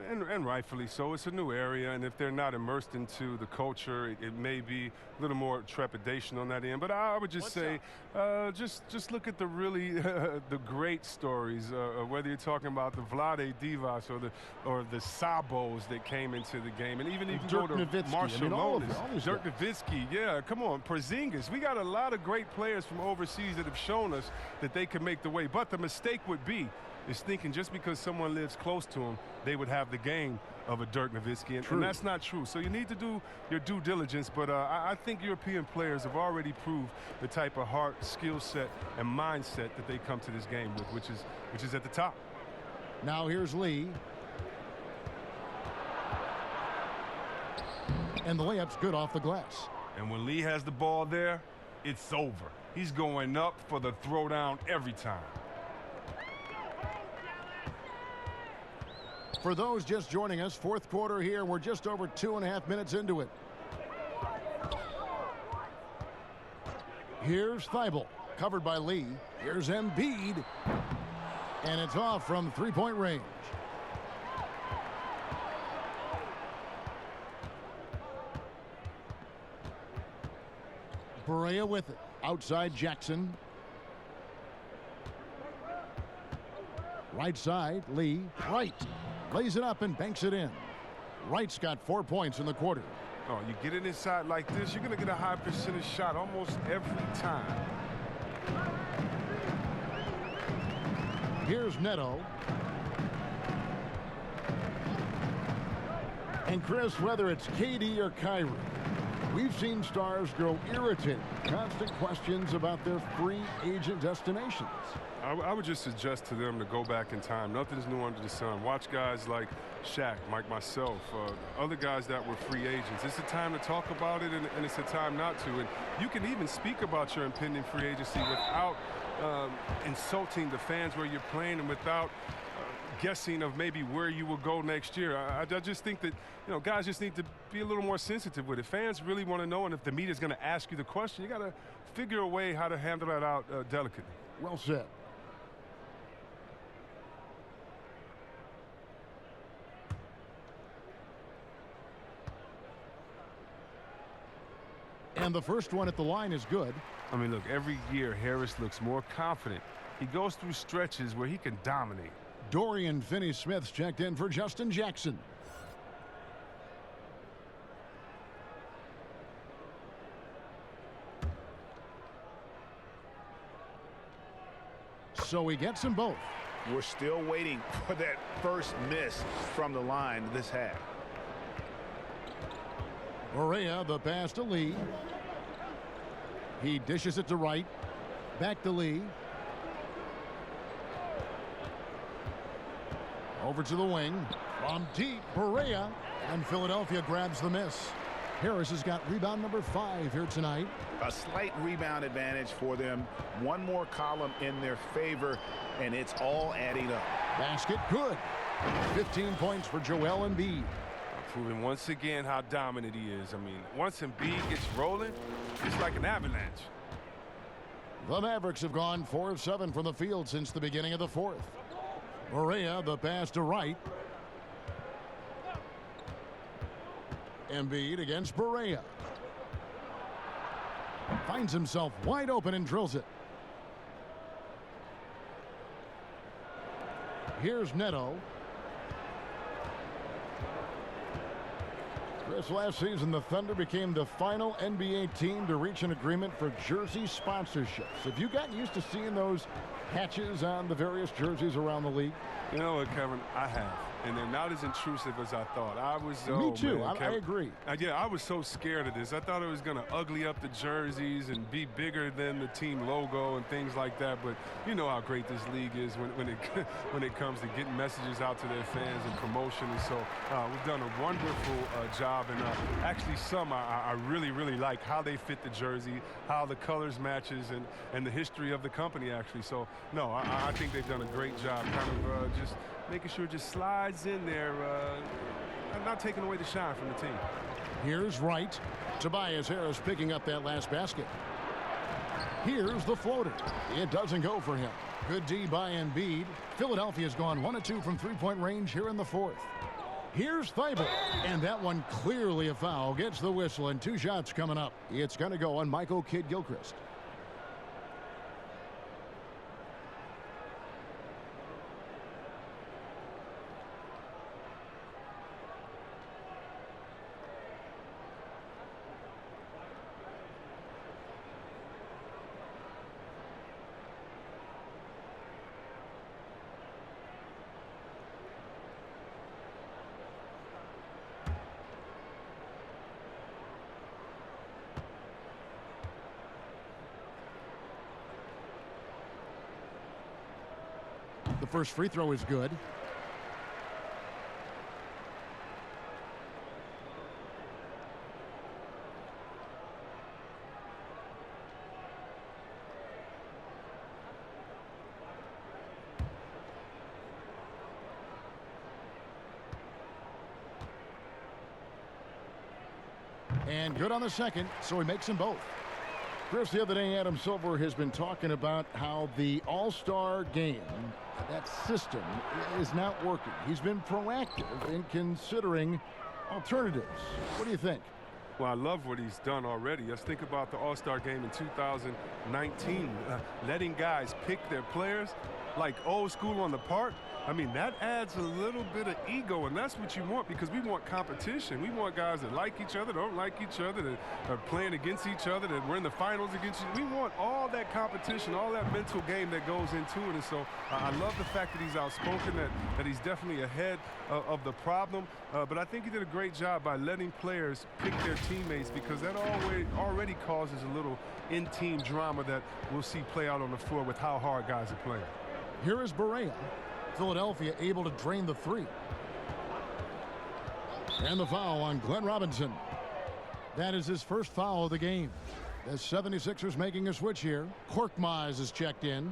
And rightfully so. It's a new area, and if they're not immersed into the culture, it may be a little more trepidation on that end. But I would just say, just look at the really the great stories, whether you're talking about the Vlade Divas or the Sabos that came into the game, and even Dirk go to Nowitzki. Marshall Nowitzki, Dirk Nowitzki, yeah, come on, Porzingis. We got a lot of great players from overseas that have shown us that they can make the way. But the mistake would be is thinking just because someone lives close to him, they would have the game of a Dirk Nowitzki, and that's not true. So you need to do your due diligence, but I think European players have already proved the type of heart, skill set, and mindset that they come to this game with, which is at the top. Now here's Lee. And the layup's good off the glass. And when Lee has the ball there, it's over. He's going up for the throwdown every time. For those just joining us, fourth quarter here. We're just over 2.5 minutes into it. Here's Thibault, covered by Lee. Here's Embiid. And it's off from three-point range. Barea with it. Outside Jackson. Right side, Lee. Wright lays it up and banks it in. Wright's got 4 points in the quarter. Oh, you get it inside like this, you're going to get a high percentage shot almost every time. Here's Neto. And Chris, whether it's KD or Kyrie, we've seen stars grow irritated. Constant questions about their free agent destinations. I would just suggest to them to go back in time. Nothing's new under the sun. Watch guys like Shaq, like myself, other guys that were free agents. It's a time to talk about it, and it's a time not to. And you can even speak about your impending free agency without insulting the fans where you're playing and without guessing of maybe where you will go next year. I just think that, guys just need to be a little more sensitive with it. Fans really want to know, and if the media is going to ask you the question, you got to figure a way how to handle that out delicately. Well said. And the first one at the line is good. I mean, look, every year Harris looks more confident. He goes through stretches where he can dominate. Dorian Finney-Smith's checked in for Justin Jackson. So he gets them both. We're still waiting for that first miss from the line this half. Barea, the pass to Lee. He dishes it to Wright. Back to Lee. Over to the wing. From deep, Barea. And Philadelphia grabs the miss. Harris has got rebound number 5 here tonight. A slight rebound advantage for them. One more column in their favor, and it's all adding up. Basket good. 15 points for Joel Embiid. Proving once again how dominant he is. I mean, once Embiid gets rolling, it's like an avalanche. The Mavericks have gone 4 of 7 from the field since the beginning of the fourth. Barea, the pass to Wright. Embiid against Barea. Finds himself wide open and drills it. Here's Neto. Chris, last season the Thunder became the final NBA team to reach an agreement for jersey sponsorships. Have you gotten used to seeing those patches on the various jerseys around the league? You know what, Kevin? I have. And they're not as intrusive as I thought. Me too. I agree. Yeah, I was so scared of this. I thought it was going to ugly up the jerseys and be bigger than the team logo and things like that. But you know how great this league is when it comes to getting messages out to their fans and promotion. And so we've done a wonderful job. And actually some I really, really like how they fit the jersey, how the colors matches, and the history of the company, actually. So, no, I think they've done a great job kind of just making sure it just slides in there, not taking away the shine from the team. Here's Wright. Tobias Harris picking up that last basket. Here's the floater. It doesn't go for him. Good D by Embiid. Philadelphia's gone 1 of 2 from three-point range here in the fourth. Here's Thibault. And that one clearly a foul. Gets the whistle and 2 shots coming up. It's going to go on Michael Kidd-Gilchrist. The first free throw is good. And good on the second, so he makes them both. Chris, the other day, Adam Silver has been talking about how the All-Star game, that system, is not working. He's been proactive in considering alternatives. What do you think? Well, I love what he's done already. Let's think about the All-Star game in 2019, letting guys pick their players like old school on the park. I mean, that adds a little bit of ego, and that's what you want, because we want competition. We want guys that like each other, don't like each other, that are playing against each other, that we're in the finals against each other. We want all that competition, all that mental game that goes into it. And so I love the fact that he's outspoken, that he's definitely ahead of the problem. But I think he did a great job by letting players pick their teammates, because that already causes a little in-team drama that we'll see play out on the floor with how hard guys are playing. Here is Barea. Philadelphia able to drain the three. And the foul on Glenn Robinson. That is his first foul of the game. The 76ers making a switch here. Korkmaz is checked in.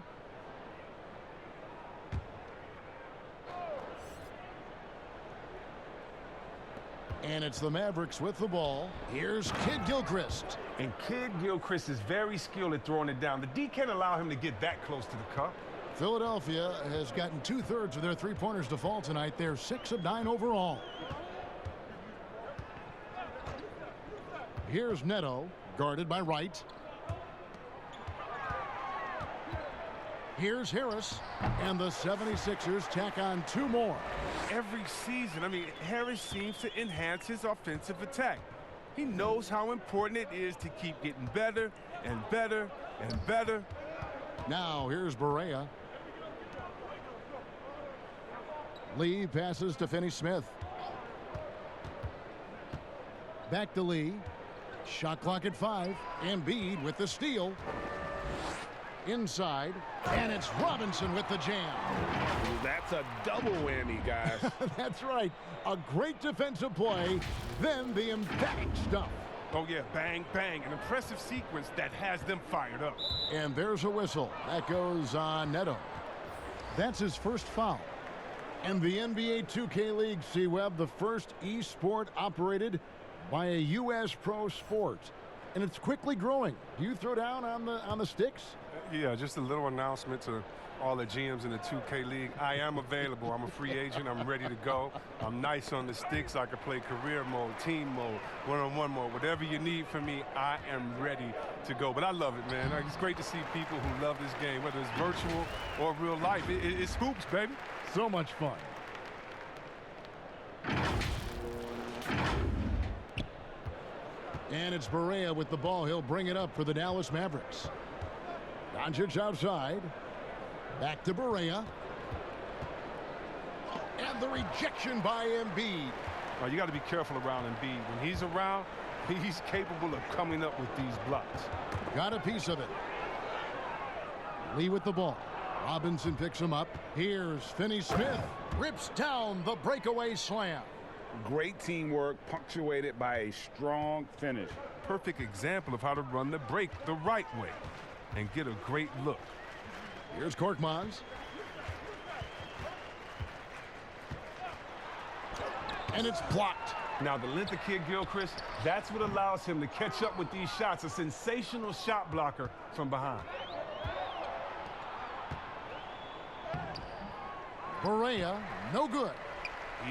And it's the Mavericks with the ball. Here's Kid Gilchrist. And Kid Gilchrist is very skilled at throwing it down. The D can't allow him to get that close to the cup. Philadelphia has gotten 2/3 of their three-pointers to fall tonight. They're 6 of 9 overall. Here's Neto, guarded by Wright. Here's Harris, and the 76ers tack on 2 more. Every season, I mean, Harris seems to enhance his offensive attack. He knows how important it is to keep getting better and better and better. Now here's Barea. Lee passes to Finney-Smith. Back to Lee. Shot clock at 5. Embiid with the steal. Inside. And it's Robinson with the jam. That's a double whammy, guys. That's right. A great defensive play. Then the emphatic stuff. Oh, yeah, bang, bang. An impressive sequence that has them fired up. And there's a whistle. That goes on Neto. That's his first foul. And the NBA 2K League, C-Web, the first e-sport operated by a U.S. pro sport. And it's quickly growing. Do you throw down on the sticks? Yeah, just a little announcement to all the GMs in the 2K League. I am available. I'm a free agent. I'm ready to go. I'm nice on the sticks. I can play career mode, team mode, one-on-one mode. Whatever you need from me, I am ready to go. But I love it, man. It's great to see people who love this game, whether it's virtual or real life. It's hoops, baby. So much fun. And it's Barea with the ball. He'll bring it up for the Dallas Mavericks. Doncic outside. Back to Barea. And the rejection by Embiid. Well, you got to be careful around Embiid. When he's around, he's capable of coming up with these blocks. Got a piece of it. Lee with the ball. Robinson picks him up. Here's Finney-Smith. Rips down the breakaway slam. Great teamwork, punctuated by a strong finish. Perfect example of how to run the break the right way and get a great look. Here's Korkmaz. And it's blocked. Now, the length of Kid Gilchrist, that's what allows him to catch up with these shots. A sensational shot blocker from behind. Barea, no good.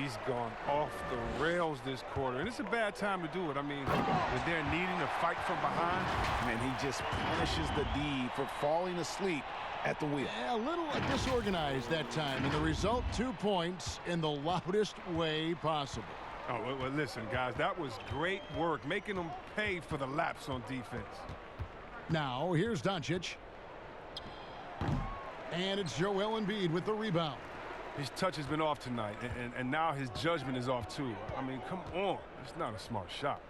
He's gone off the rails this quarter, and it's a bad time to do it. I mean, when they're needing to fight from behind. And he just punishes the D for falling asleep at the wheel. Yeah, a little disorganized that time, and the result, 2 points in the loudest way possible. Oh, well, listen, guys, that was great work, making them pay for the laps on defense. Now, here's Doncic. And it's Joel Embiid with the rebound. His touch has been off tonight, and now his judgment is off, too. I mean, come on. It's not a smart shot.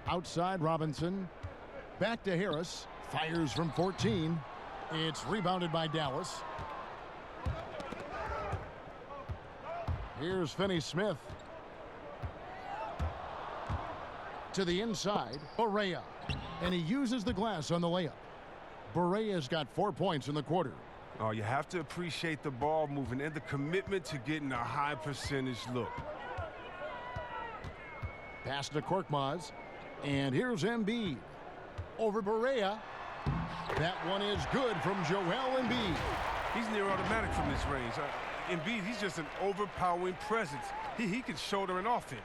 Outside Robinson. Back to Harris. Fires from 14. It's rebounded by Dallas. Here's Finney-Smith. To the inside. Barea. And he uses the glass on the layup. Barea's got 4 points in the quarter. Oh, you have to appreciate the ball movement and the commitment to getting a high percentage look. Pass to Korkmaz. And here's Embiid. Over Barea. That one is good from Joel Embiid. He's near automatic from this range. Embiid, he's just an overpowering presence. He can shoulder an offense.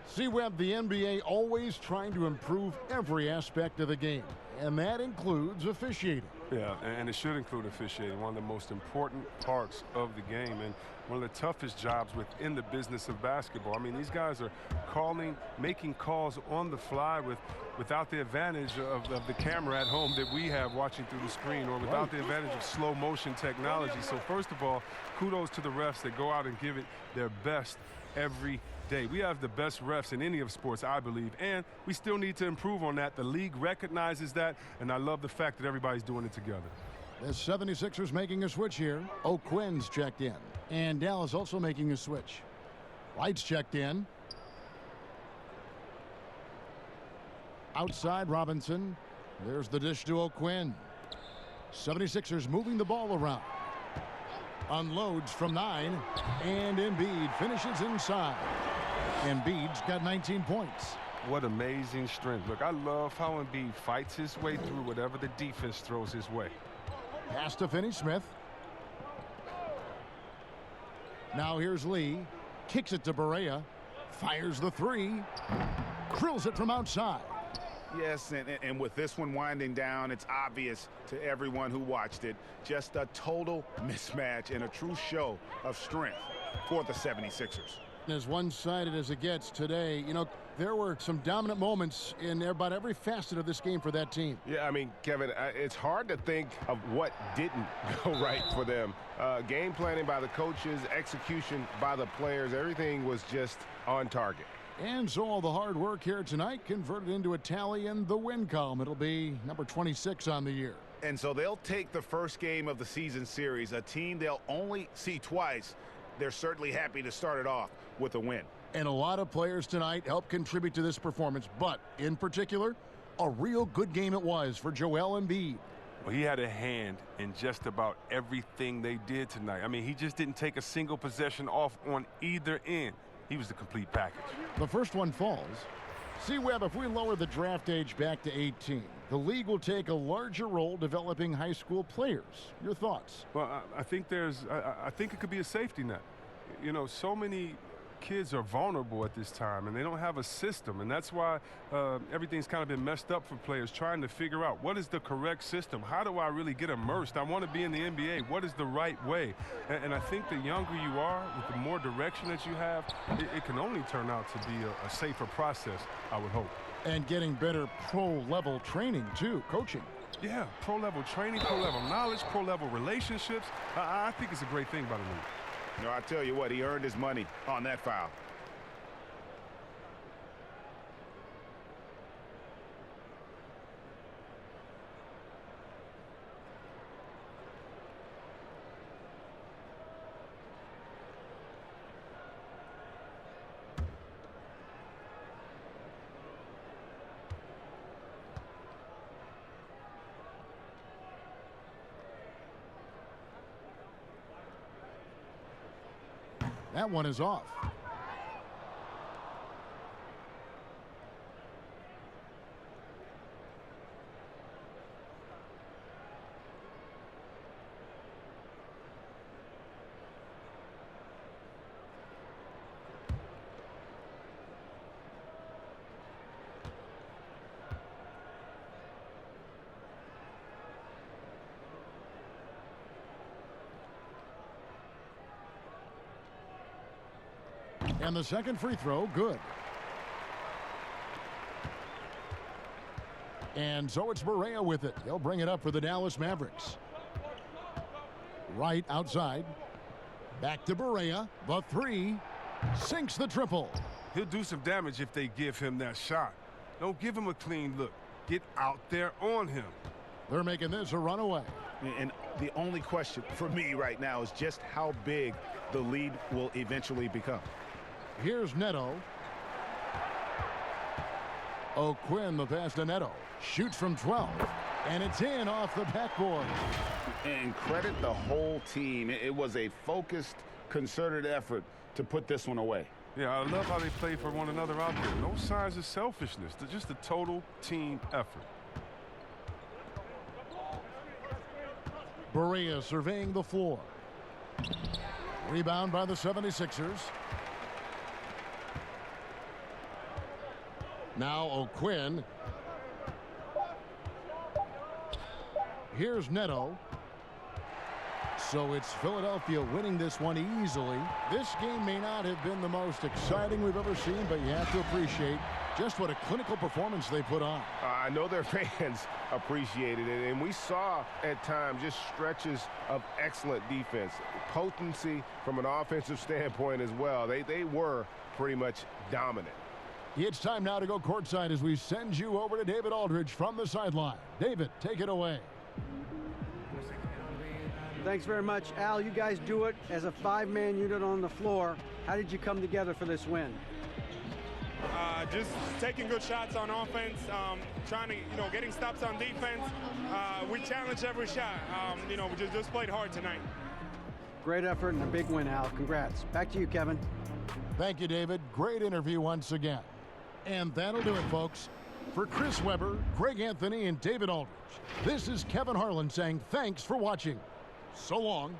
See, Webb, the NBA always trying to improve every aspect of the game, and that includes officiating. Yeah, and it should include officiating, one of the most important parts of the game and one of the toughest jobs within the business of basketball. I mean, these guys are making calls on the fly without the advantage of the camera at home that we have watching through the screen, or without the advantage of slow motion technology. So first of all, kudos to the refs that go out and give it their best every day. We have the best refs in any of sports, I believe, and we still need to improve on that. The league recognizes that, and I love the fact that everybody's doing it together. The 76ers making a switch here. O'Quinn's checked in, and Dallas also making a switch. White's checked in. Outside Robinson. There's the dish to O'Quinn. 76ers moving the ball around. Unloads from 9, and Embiid finishes inside. Embiid's got 19 points. What amazing strength. Look, I love how Embiid fights his way through whatever the defense throws his way. Pass to Finney-Smith. Now here's Lee. Kicks it to Barea. Fires the 3. Drills it from outside. Yes, and with this one winding down, it's obvious to everyone who watched it. Just a total mismatch and a true show of strength for the 76ers. As one-sided as it gets today, you know, there were some dominant moments in about every facet of this game for that team. Yeah, I mean, Kevin, it's hard to think of what didn't go right for them. Game planning by the coaches, execution by the players, everything was just on target. And so all the hard work here tonight converted into a tally in the win column. It'll be number 26 on the year. And so they'll take the first game of the season series, a team they'll only see twice. They're certainly happy to start it off with a win. And a lot of players tonight helped contribute to this performance, but in particular, a real good game it was for Joel Embiid. Well, he had a hand in just about everything they did tonight. I mean, he just didn't take a single possession off on either end. He was the complete package. The first one falls. See, Webb, if we lower the draft age back to 18, the league will take a larger role developing high school players. Your thoughts? Well, I think I think it could be a safety net. You know, so many kids are vulnerable at this time, and they don't have a system, and that's why everything's kind of been messed up for players trying to figure out what is the correct system. How do I really get immersed? I want to be in the NBA. What is the right way? And I think the younger you are, with the more direction that you have, it can only turn out to be a safer process, I would hope. And getting better pro-level training, too, coaching. Yeah, pro-level training, pro-level knowledge, pro-level relationships. I think it's a great thing by the league. No, I tell you what, he earned his money on that foul. That one is off. And the second free throw, good. And so it's Barea with it. He'll bring it up for the Dallas Mavericks. Right outside. Back to Barea. The 3. Sinks the triple. He'll do some damage if they give him that shot. Don't give him a clean look. Get out there on him. They're making this a runaway. And the only question for me right now is just how big the lead will eventually become. Here's Neto. O'Quinn, the pass to Neto. Shoots from 12. And it's in off the backboard. And credit the whole team. It was a focused, concerted effort to put this one away. Yeah, I love how they play for one another out there. No signs of selfishness. They're just a total team effort. Berea surveying the floor. Rebound by the 76ers. Now O'Quinn. Here's Neto. So it's Philadelphia winning this one easily. This game may not have been the most exciting we've ever seen, but you have to appreciate just what a clinical performance they put on. I know their fans appreciated it, and we saw at times just stretches of excellent defense. Potency from an offensive standpoint as well. They were pretty much dominant. It's time now to go courtside as we send you over to David Aldridge from the sideline. David, take it away. Thanks very much, Al. You guys do it as a five-man unit on the floor. How did you come together for this win? Just taking good shots on offense, trying to, getting stops on defense. We challenge every shot. We just played hard tonight. Great effort and a big win, Al. Congrats. Back to you, Kevin. Thank you, David. Great interview once again. And that'll do it, folks. For Chris Webber, Greg Anthony, and David Aldridge, this is Kevin Harlan saying thanks for watching. So long.